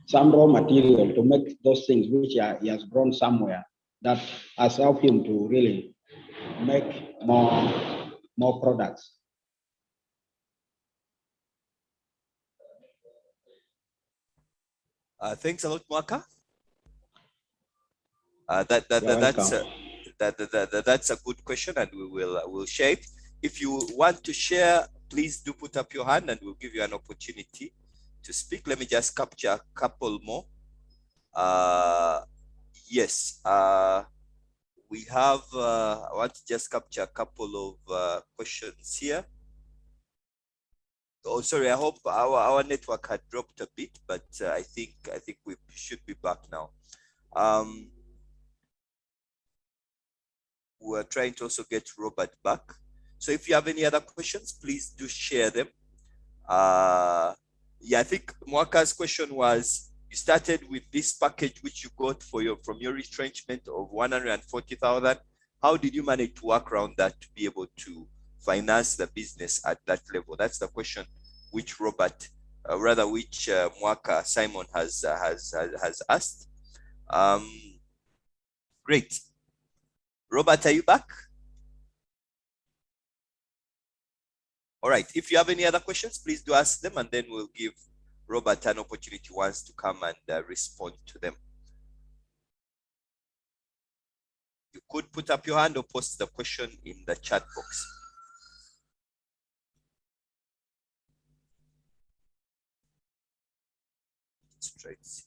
some raw material to make those things which he has grown somewhere that has helped him to really make more products? Thanks a lot, Mwaka. That's a good question, and we'll share it. If you want to share, please do put up your hand, and we'll give you an opportunity to speak. Let me just capture a couple more. Yes, we have. I want to just capture a couple of questions here. Oh, sorry. I hope our network had dropped a bit, but I think we should be back now. We're trying to also get Robert back. So if you have any other questions, please do share them. Yeah, I think Mwaka's question was, you started with this package which you got from your retrenchment of 140,000. How did you manage to work around that to be able to finance the business at that level? That's the question which Robert, which Mwaka Simon has asked. Great. Robert, are you back? All right. If you have any other questions, please do ask them, and then we'll give Robert an opportunity once to come and respond to them. You could put up your hand or post the question in the chat box. Straight.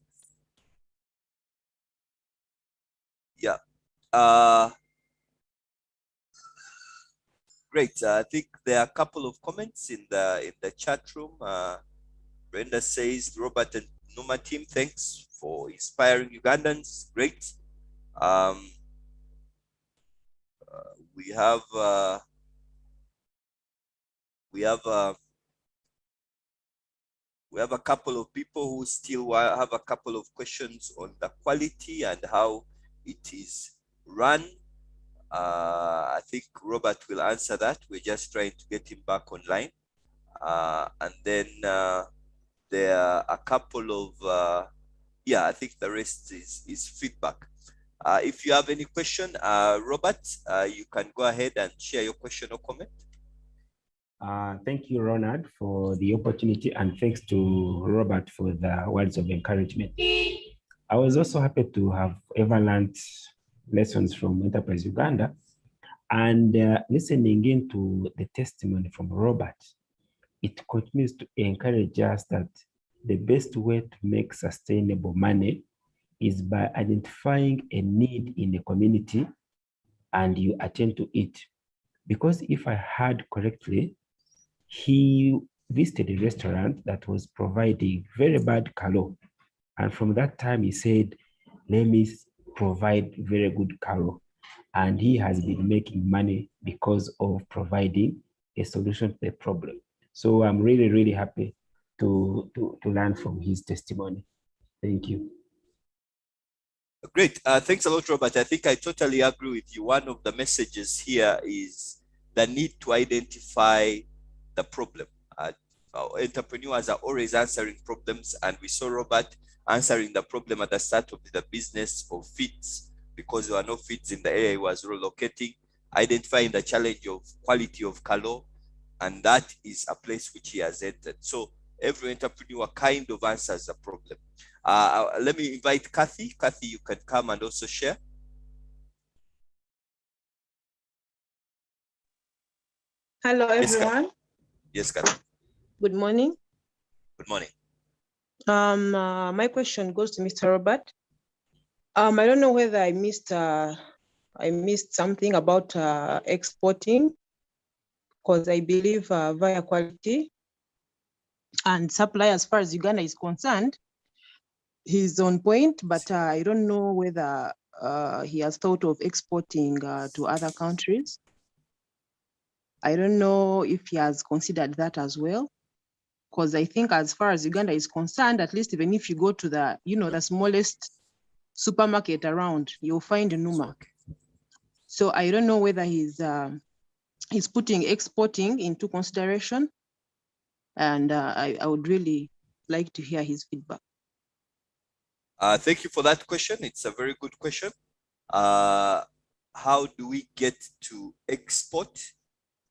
Yeah. Great. I think there are a couple of comments in the chat room. Brenda says, Robert and Numa team, thanks for inspiring Ugandans. Great. We have a couple of people who still have a couple of questions on the quality and how it is run. I think Robert will answer that. We're just trying to get him back online. And then there are a couple of, yeah, I think the rest is feedback. If you have any question, Robert, you can go ahead and share your question or comment. Thank you, Ronald, for the opportunity, and thanks to Robert for the words of encouragement. I was also happy to have ever learned lessons from Enterprise Uganda, and listening into the testimony from Robert, it continues to encourage us that the best way to make sustainable money is by identifying a need in the community and you attend to it. Because if I heard correctly, he visited a restaurant that was providing very bad kalo. And from that time, he said, let me provide very good kalo. and he has been making money because of providing a solution to the problem. So I'm really, really happy to learn from his testimony. Thank you. Great. Thanks a lot, Robert. I think I totally agree with you. One of the messages here is the need to identify the problem. Entrepreneurs are always answering problems, and we saw Robert answering the problem at the start of the business of feeds, because there were no feeds in the area he was relocating, identifying the challenge of quality of calo, and that is a place which he has entered. So every entrepreneur kind of answers the problem. Let me invite Kathy. Kathy, you can come and also share. Hello, everyone. Yes, Kathy. Good morning. Good morning. My question goes to Mr. Robert. I don't know whether I missed something about exporting, because I believe via quality and supply, as far as Uganda is concerned, he's on point, but I don't know whether he has thought of exporting to other countries. I don't know if he has considered that as well, because I think as far as Uganda is concerned, at least even if you go to the, the smallest supermarket around, you'll find a Numa. So I don't know whether he's putting exporting into consideration, and I would really like to hear his feedback. Thank you for that question. It's a very good question. How do we get to export?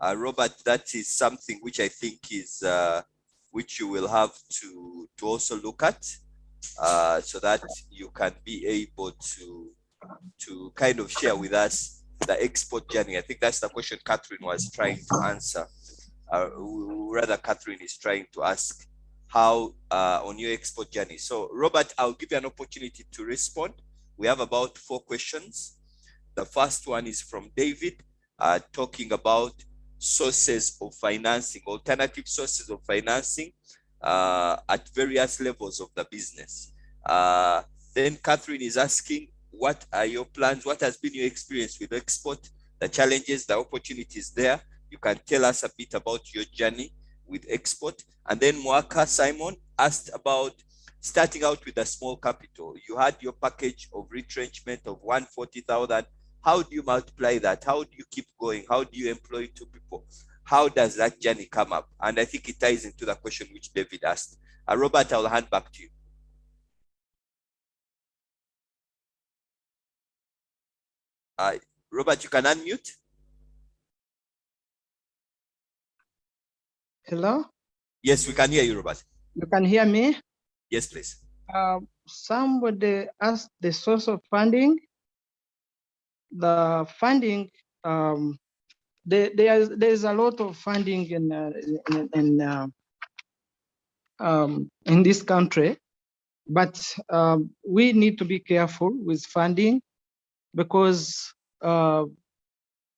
Robert, that is something which I think is which you will have to also look at, so that you can be able to kind of share with us the export journey. I think that's the question Catherine was trying to answer. Rather, Catherine is trying to ask how on your export journey. So Robert, I'll give you an opportunity to respond. We have about 4 questions. The first one is from David, talking about sources of financing, alternative sources of financing at various levels of the business. Then Catherine is asking, what are your plans? What has been your experience with export, the challenges, the opportunities there? You can tell us a bit about your journey with export. And then Mwaka Simon asked about starting out with a small capital. You had your package of retrenchment of 140,000. How do you multiply that? How do you keep going? How do you employ 2 people? How does that journey come up? And I think it ties into the question which David asked. Robert, I'll hand back to you. Robert, you can unmute. Hello? Yes, we can hear you, Robert. You can hear me? Yes, please. Somebody asked the source of funding. The funding, there's a lot of funding in this country, but we need to be careful with funding, because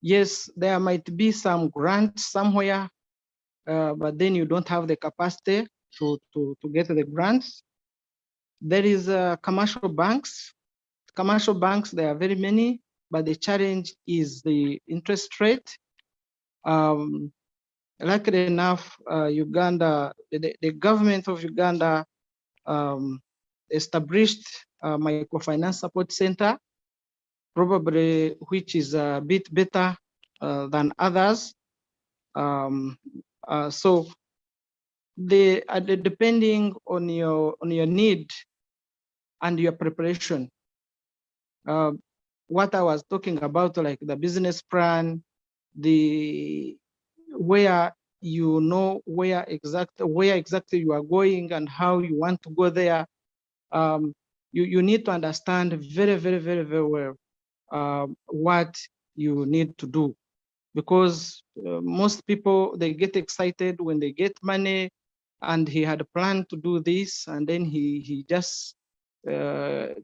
yes, there might be some grant somewhere, but then you don't have the capacity to get the grants. There is commercial banks. Commercial banks, there are very many, but the challenge is the interest rate. Luckily enough, Uganda, the government of Uganda established a microfinance support center, probably which is a bit better than others. So depending on your need and your preparation, what I was talking about, like the business plan, where you know where exactly you are going and how you want to go there. You need to understand very, very, very, very well what you need to do, because most people, they get excited when they get money, and he had planned to do this, and then he just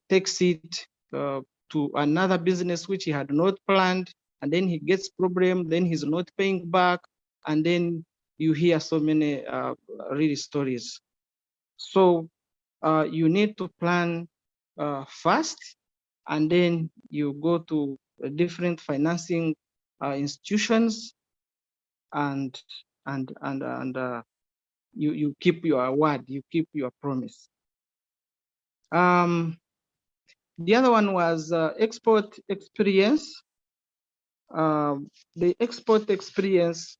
takes it to another business which he had not planned, and then he gets problem, then he's not paying back, and then you hear so many really stories. So you need to plan fast, and then you go to different financing institutions, and you keep your word, you keep your promise. The other one was export experience. The export experience,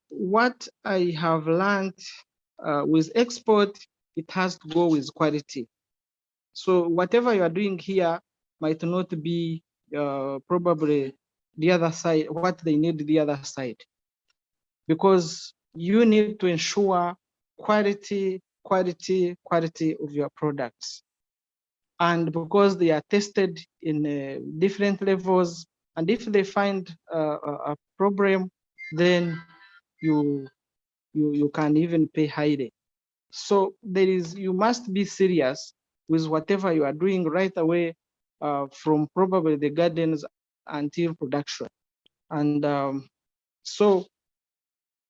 what I have learned with export, it has to go with quality. So whatever you are doing here might not be probably the other side, what they need the other side, because you need to ensure quality of your products. And because they are tested in different levels, and if they find a problem, then you can even pay highly. So you must be serious with whatever you are doing right away, from probably the gardens until production. And so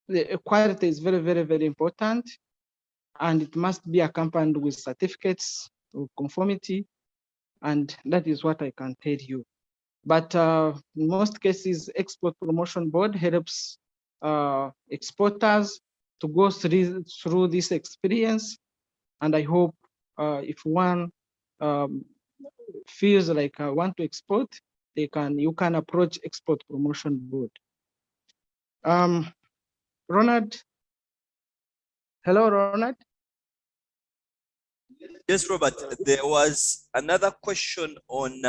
the quality is very important, and it must be accompanied with certificates of conformity, and that is what I can tell you. But in most cases, Export Promotion Board helps exporters to go through this experience. And I hope if one feels like I want to export, you can approach Export Promotion Board. Ronald? Hello, Ronald? Yes, Robert, there was another question on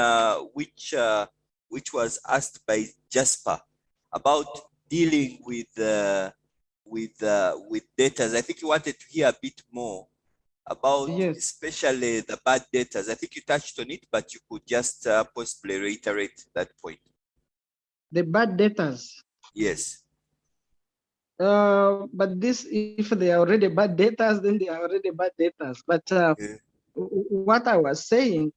which was asked by Jasper about dealing with debtors. I think you wanted to hear a bit more about, Yes. especially the bad debtors. I think you touched on it, but you could just possibly reiterate that point. The bad debtors. Yes. But this, if they are already bad debtors, then they are already bad debtors. But what I was saying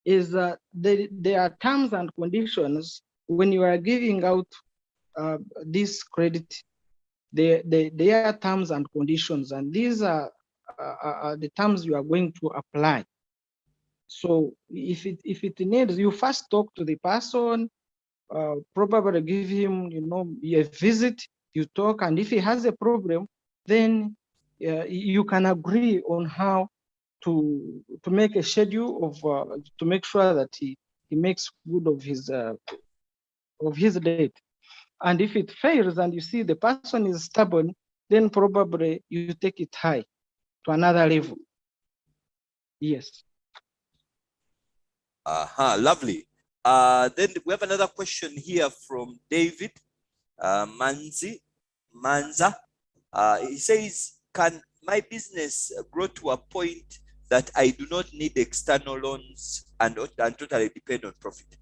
is that there are terms and conditions when you are giving out this credit. There are terms and conditions, and these are the terms you are going to apply. So if it needs, you first talk to the person, probably give him, a visit, you talk, and if he has a problem, then you can agree on how to make a schedule of to make sure that he makes good of his debt. And if it fails and you see the person is stubborn, then probably you take it high to another level. Yes. Lovely. Then we have another question here from David Manza. He says, can my business grow to a point that I do not need external loans and totally depend on profit?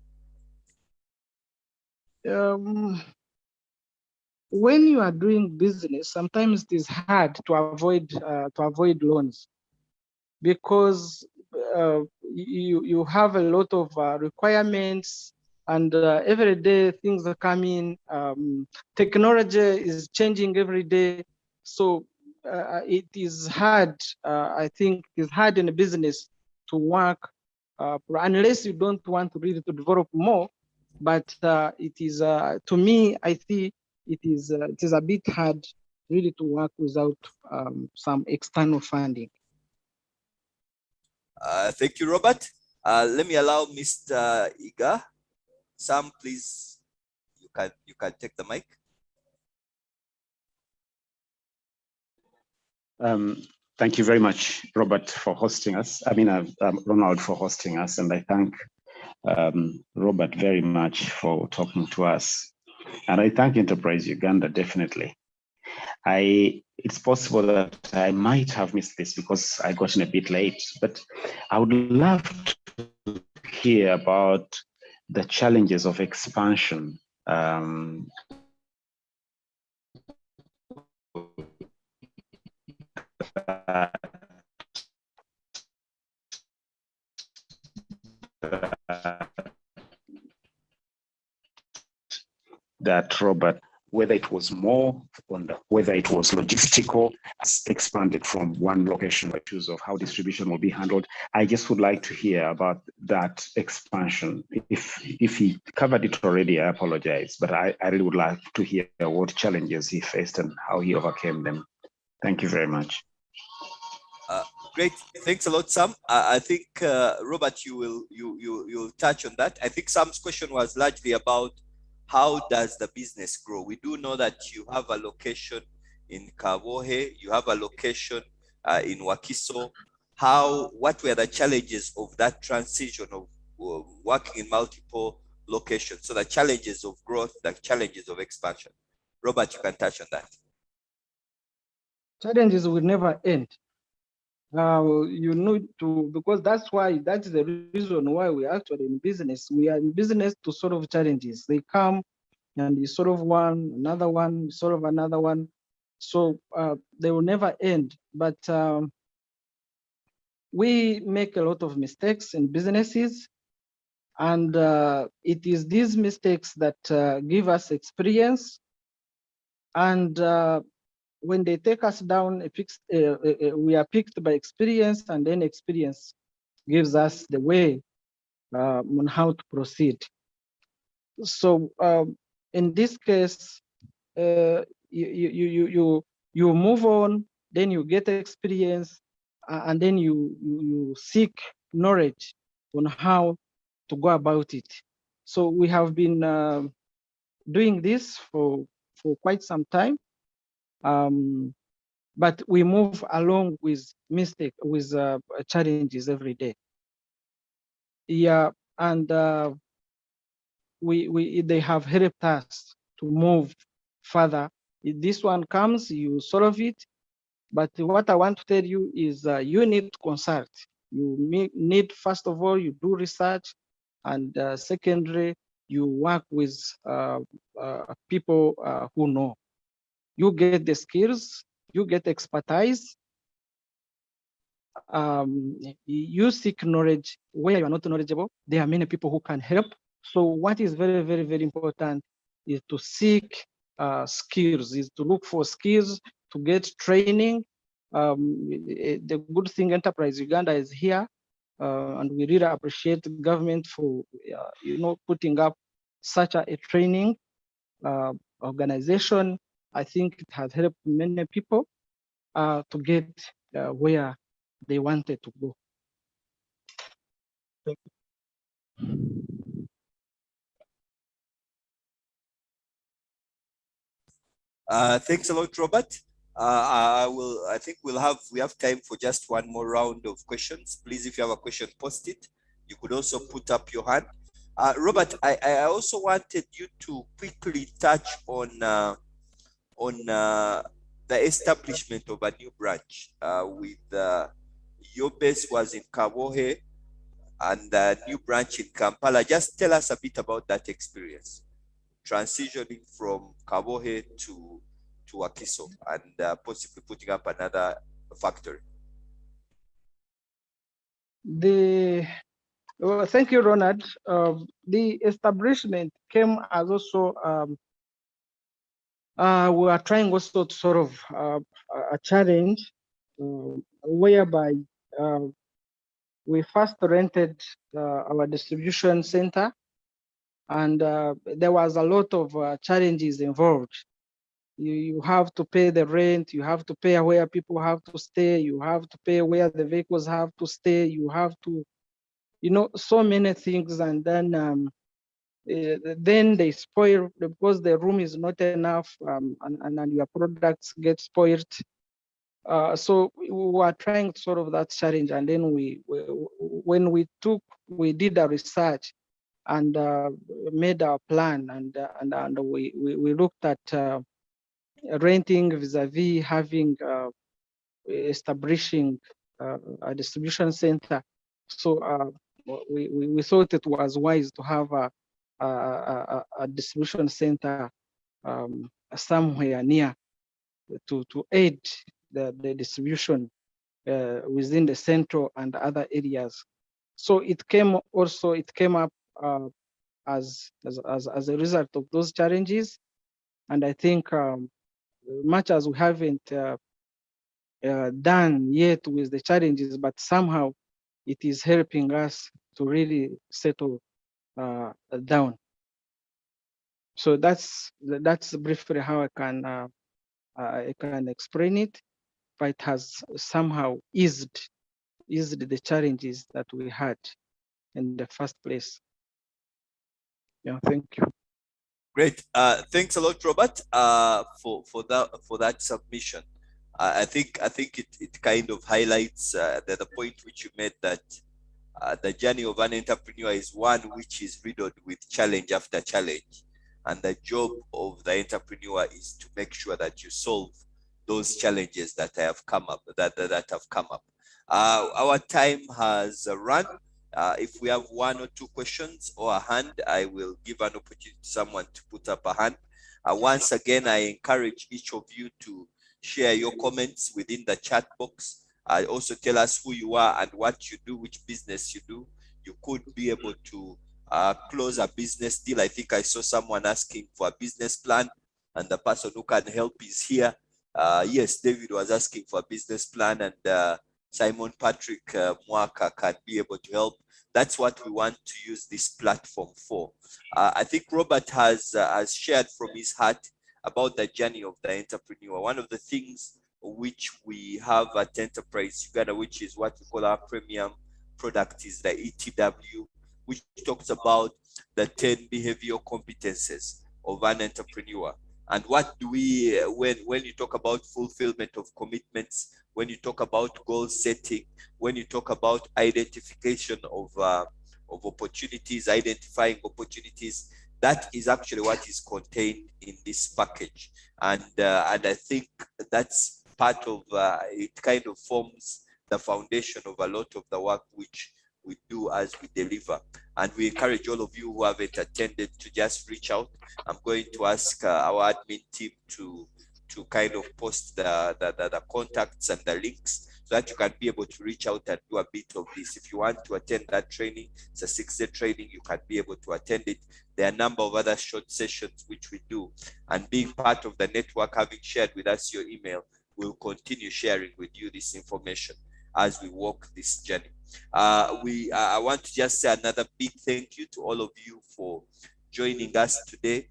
When you are doing business, sometimes it is hard to avoid loans, because you have a lot of requirements, and every day things are coming. Technology is changing every day, so it is hard. I think it is hard in a business to work unless you don't want to really to develop more. But it is, to me, I see it is a bit hard really to work without some external funding. Thank you, Robert. Let me allow Mr. Iga. Sam, please, you can take the mic. Thank you very much, Robert, for hosting us. I mean, Ronald, for hosting us, and I thank Robert very much for talking to us. And I thank Enterprise Uganda, definitely. It's possible that I might have missed this because I got in a bit late, but I would love to hear about the challenges of expansion. That Robert, whether it was more on whether it was logistical, expanded from one location, issues of how distribution will be handled. I just would like to hear about that expansion. If he covered it already, I apologize, but I really would like to hear what challenges he faced and how he overcame them. Thank you very much. Great, thanks a lot, Sam. I think Robert, you'll touch on that. I think Sam's question was largely about how does the business grow. We do know that you have a location in Kabohe, you have a location in Wakiso. What were the challenges of that transition of working in multiple locations? So the challenges of growth, the challenges of expansion. Robert, you can touch on that. Challenges will never end. You need to, because that is the reason why we're actually in business. We are in business to solve challenges. They come and you solve one, another one, solve another one. So they will never end. But we make a lot of mistakes in businesses. And it is these mistakes that give us experience. And when they take us down, we are picked by experience, and then experience gives us the way on how to proceed. So in this case, you move on, then you get experience, and then you seek knowledge on how to go about it. So we have been doing this for quite some time. But we move along with challenges every day. Yeah, and they have helped us to move further. If this one comes, you solve it. But what I want to tell you is you need to consult. You need, first of all, you do research, and secondly, you work with people who know. You get the skills, you get expertise, you seek knowledge where you are not knowledgeable. There are many people who can help. So what is very, very, very important is to seek skills, is to look for skills, to get training. The good thing Enterprise Uganda is here, and we really appreciate the government for putting up such a training organization. I think it has helped many people to get where they wanted to go. Thank you. Thanks a lot, Robert. I think we have time for just one more round of questions. Please, if you have a question, post it. You could also put up your hand. Robert, I also wanted you to quickly touch on the establishment of a new branch with your base was in Kabohe and the new branch in Kampala. Just tell us a bit about that experience, transitioning from Kabohe to Wakiso and possibly putting up another factory. Well, thank you, Ronald. The establishment came as also we are trying also to sort of a challenge whereby we first rented our distribution center, and there was a lot of challenges involved. You have to pay the rent, you have to pay where people have to stay, you have to pay where the vehicles have to stay, you have to, so many things, and then they spoil because the room is not enough, and your products get spoiled. So we were trying to solve that challenge, and then when we did a research and made our plan, and we looked at renting vis-a-vis having establishing a distribution center. So we thought it was wise to have a distribution center somewhere near to aid the distribution within the central and other areas. So it came up as a result of those challenges, and I think much as we haven't done yet with the challenges, but somehow it is helping us to really settle down. So that's briefly how I can explain it, but it has somehow eased the challenges that we had in the first place. Yeah, thank you. Great. Thanks a lot, Robert, for that submission. I think it kind of highlights the point which you made, that the journey of an entrepreneur is one which is riddled with challenge after challenge, and the job of the entrepreneur is to make sure that you solve those challenges that have come up. Our time has run. If we have one or two questions or a hand, I will give an opportunity to someone to put up a hand. Once again, I encourage each of you to share your comments within the chat box. Also tell us who you are and what you do, which business you do. You could be able to close a business deal. I think I saw someone asking for a business plan, and the person who can help is here. Yes, David was asking for a business plan, and Simon Patrick Mwaka can be able to help. That's what we want to use this platform for. I think Robert has shared from his heart about the journey of the entrepreneur. One of the things which we have at Enterprise Uganda, which is what we call our premium product, is the ETW, which talks about the 10 behavioral competences of an entrepreneur. And what do we, when you talk about fulfillment of commitments, when you talk about goal setting, when you talk about identification of opportunities, identifying opportunities, that is actually what is contained in this package. And I think that's part of, it kind of forms the foundation of a lot of the work which we do as we deliver. And we encourage all of you who haven't attended to just reach out. I'm going to ask our admin team to kind of post the contacts and the links so that you can be able to reach out and do a bit of this. If you want to attend that training, it's a 6-day training, you can be able to attend it. There are a number of other short sessions which we do. And being part of the network, having shared with us your email, we'll continue sharing with you this information as we walk this journey. I want to just say another big thank you to all of you for joining us today.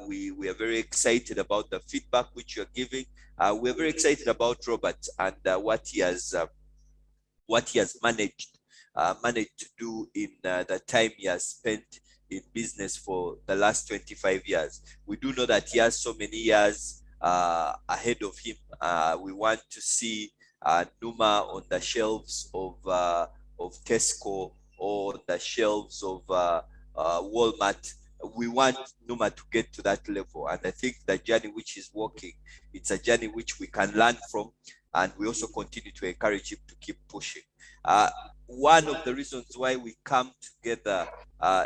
We are very excited about the feedback which you're giving. We're very excited about Robert and what he has managed to do in the time he has spent in business for the last 25 years. We do know that he has so many years ahead of him. We want to see Numa on the shelves of Tesco or the shelves of Walmart. We want Numa to get to that level, and I think the journey which is walking, it's a journey which we can learn from, and we also continue to encourage him to keep pushing. One of the reasons why we come together,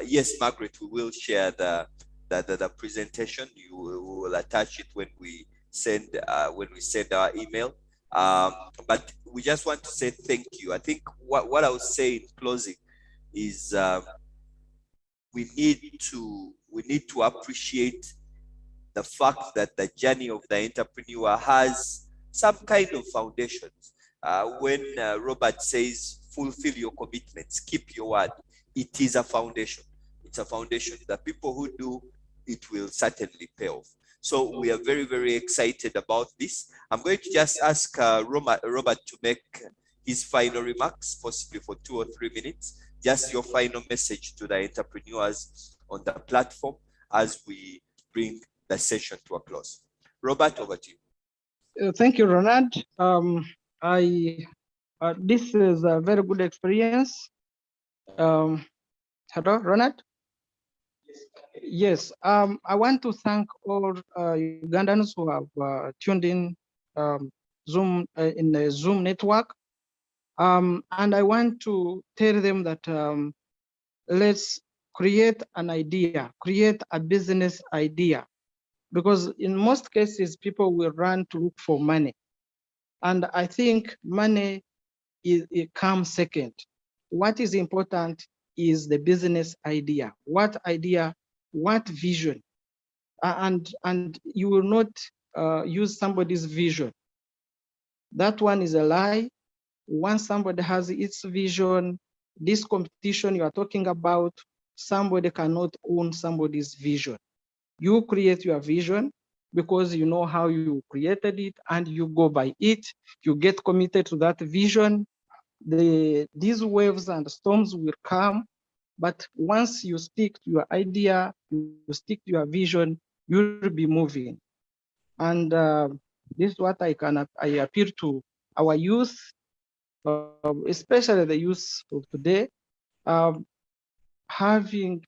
yes, Margaret, we will share the presentation. You will attach it when we send our email. But we just want to say thank you. I think what I will say in closing is we need to appreciate the fact that the journey of the entrepreneur has some kind of foundations. When Robert says fulfill your commitments, keep your word, it is a foundation. It's a foundation. The people who do it will certainly pay off. So we are very, very excited about this. I'm going to just ask Robert to make his final remarks, possibly for 2 or 3 minutes. Just your final message to the entrepreneurs on the platform as we bring the session to a close. Robert, over to you. Thank you, Ronald. This is a very good experience. Hello, Ronald? Yes, I want to thank all Ugandans who have tuned in Zoom in the Zoom network. And I want to tell them that let's create an idea, create a business idea, because in most cases, people will run to look for money. And I think money it comes second. What is important is the business idea. What idea, what vision? And you will not use somebody's vision. That one is a lie. Once somebody has its vision, this competition you are talking about, somebody cannot own somebody's vision. You create your vision because you know how you created it and you go by it. You get committed to that vision. These waves and storms will come, but once you stick to your idea, you stick to your vision, you'll be moving. And this is what I appeal to our youth, especially the youth of today, having,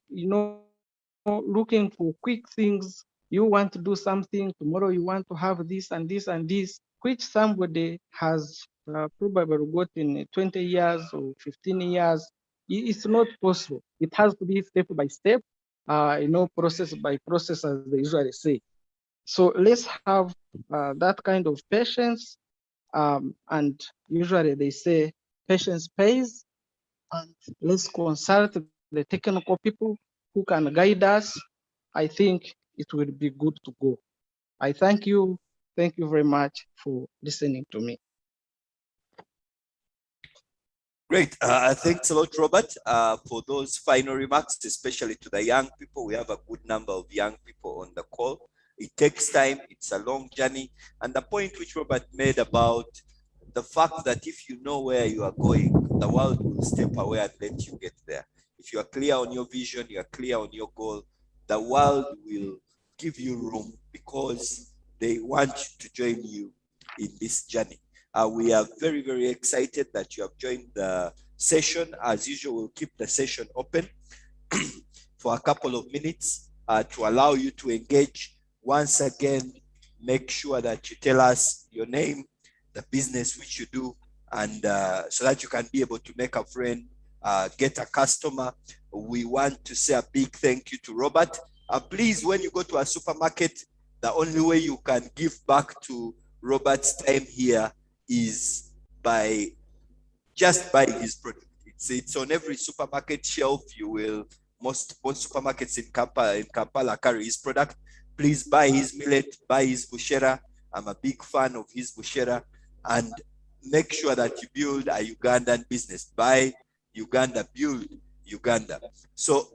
looking for quick things. You want to do something tomorrow, you want to have this and this and this, which somebody has probably got in 20 years or 15 years. It's not possible. It has to be step by step, process by process, as they usually say. So let's have that kind of patience. And usually they say patience pays. And let's consult the technical people who can guide us. I think it will be good to go. I thank you. Thank you very much for listening to me. Great. Thanks a lot, Robert, for those final remarks, especially to the young people. We have a good number of young people on the call. It takes time. It's a long journey. And the point which Robert made about the fact that if you know where you are going, the world will step away and let you get there. If you are clear on your vision, you are clear on your goal, the world will give you room because they want to join you in this journey. We are very, very excited that you have joined the session. As usual, we'll keep the session open for a couple of minutes to allow you to engage. Once again, make sure that you tell us your name, the business which you do, and so that you can be able to make a friend, get a customer. We want to say a big thank you to Robert. Please, when you go to a supermarket, the only way you can give back to Robert's time here is by just buying his product. It's on every supermarket shelf. You will, most supermarkets in Kampala carry his product. Please buy his millet, buy his bushera. I'm a big fan of his bushera. And make sure that you build a Ugandan business. Buy Uganda, build Uganda. So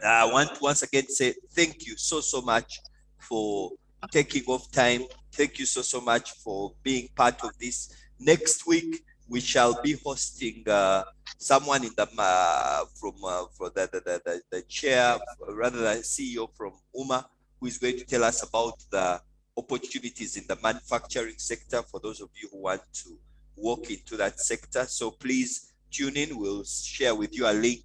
I want to once again say thank you so much for taking off time. Thank you so much for being part of this. Next week, we shall be hosting someone in the from the chair, rather the CEO from UMA, who is going to tell us about the opportunities in the manufacturing sector for those of you who want to walk into that sector. So please tune in. We'll share with you a link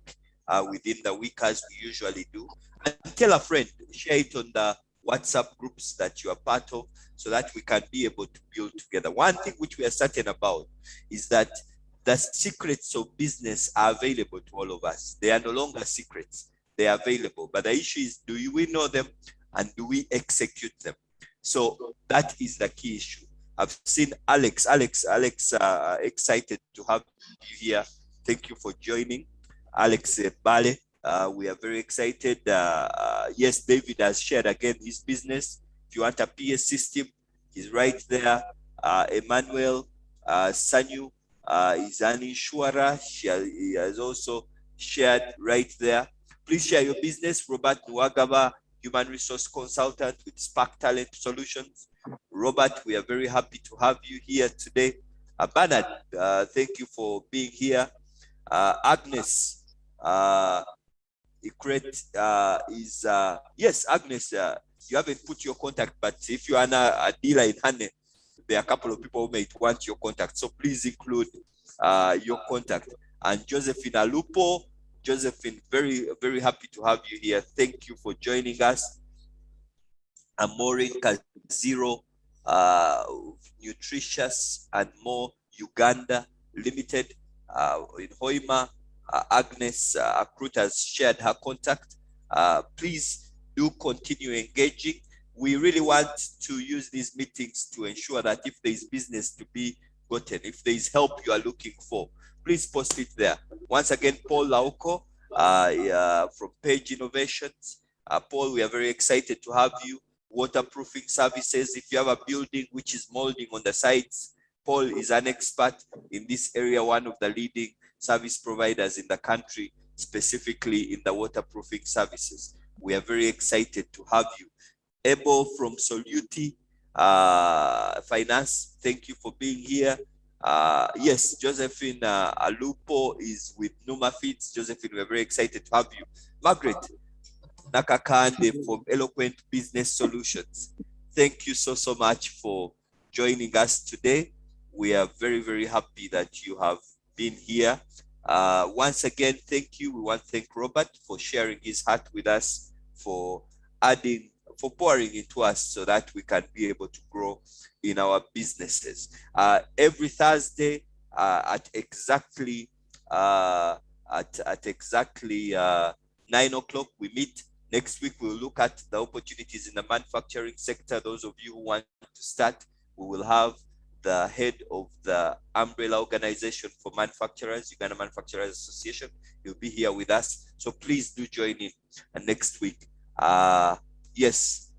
within the week, as we usually do. And tell a friend, share it on the WhatsApp groups that you are part of, so that we can be able to build together. One thing which we are certain about is that the secrets of business are available to all of us. They are no longer secrets. They are available. But the issue is, do we know them and do we execute them? So that is the key issue. I've seen Alex, excited to have you here. Thank you for joining. Alex Bale, we are very excited. Yes, David has shared again his business. If you want a PS system, he's right there. Emmanuel Sanyu is an insurer. He has also shared right there. Please share your business. Robert Nwagaba, Human Resource Consultant with Spark Talent Solutions. Robert, we are very happy to have you here today. Bernard, thank you for being here. Agnes, is yes, Agnes, you haven't put your contact, but if you are a dealer in Hane, there are a couple of people who may want your contact, so please include your contact. And Josephine Alupo, Josephine, very, very happy to have you here. Thank you for joining us. Amorin Kaziro, Nutritious and More Uganda Limited in Hoima. Agnes Akrut has shared her contact. Please do continue engaging. We really want to use these meetings to ensure that if there is business to be gotten, if there is help you are looking for, please post it there. Once again, Paul Lauko from Page Innovations. Paul, we are very excited to have you. waterproofing services. If you have a building which is molding on the sides, Paul is an expert in this area, one of the leading service providers in the country, specifically in the waterproofing services. We are very excited to have you. Ebo from Soluti Finance, thank you for being here. Yes, Josephine Alupo is with Numa Feeds. Josephine, we're very excited to have you. Margaret Nakakande from Eloquent Business Solutions, thank you so much for joining us today. We are very, very happy that you have been here. Once again, thank you. We want to thank Robert for sharing his heart with us, for pouring into us so that we can be able to grow in our businesses. Every Thursday at exactly 9 o'clock we meet. Next week we'll look at the opportunities in the manufacturing sector. Those of you who want to start, we will have the head of the umbrella organization for manufacturers, Uganda Manufacturers Association. He'll be here with us. So please do join in next week. Yes,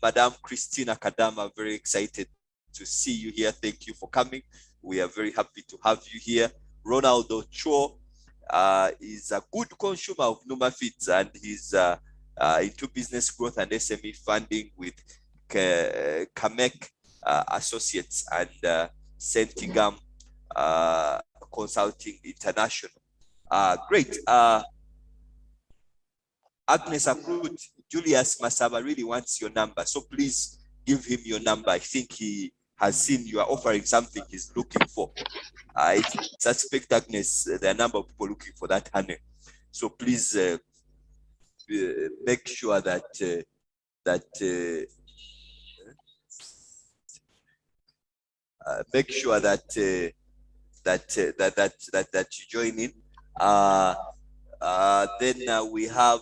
Madam Christina Kadama, very excited to see you here. Thank you for coming. We are very happy to have you here. Ronaldo Cho is a good consumer of Numa Feeds, and he's into business growth and SME funding with Kamek Associates and Sentigam Consulting International. Great. Agnes Akrut, Julius Masaba really wants your number, so please give him your number. I think he has seen you are offering something he's looking for. I suspect, Agnes, there are a number of people looking for that honey. So please make sure that make sure that you join in. Then we have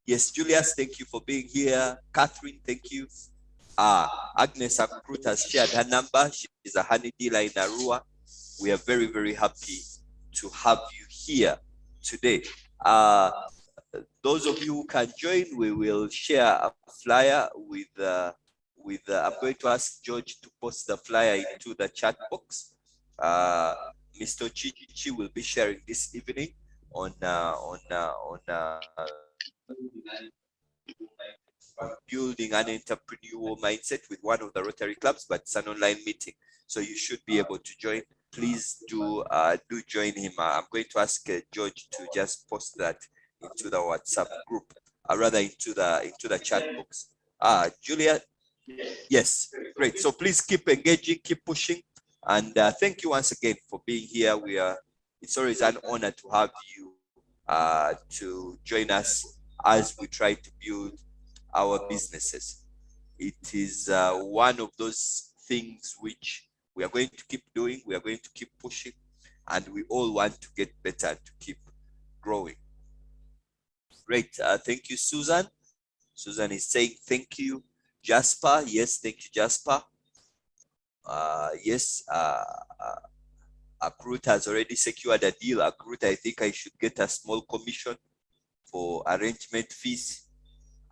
yes, Julius, thank you for being here. Catherine, thank you. Agnes Akrut has shared her number. She's a honey dealer in Arua. We are very, very happy to have you here today. Those of you who can join, we will share a flyer with I'm going to ask George to post the flyer into the chat box. Mr. Chichi will be sharing this evening on building an entrepreneurial mindset with one of the Rotary clubs, but it's an online meeting, so you should be able to join. Please do join him. I'm going to ask George to just post that into the WhatsApp group, rather into the chat box. Julia, yes, great. So please keep engaging, keep pushing, and thank you once again for being here. It's always an honor to have you to join us as we try to build our businesses. It is one of those things which we are going to keep doing, we are going to keep pushing, and we all want to get better, to keep growing. Great, thank you, Susan. Susan is saying thank you. Jasper, yes, thank you, Jasper. Yes, Akrut has already secured a deal. Akrut, I think I should get a small commission for arrangement fees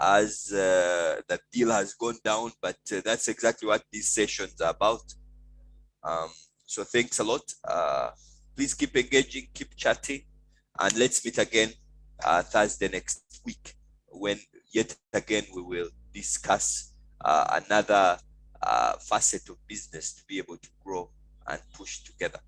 as the deal has gone down, but that's exactly what these sessions are about. So thanks a lot. Please keep engaging, keep chatting, and let's meet again Thursday next week, when yet again we will discuss another facet of business to be able to grow and push together.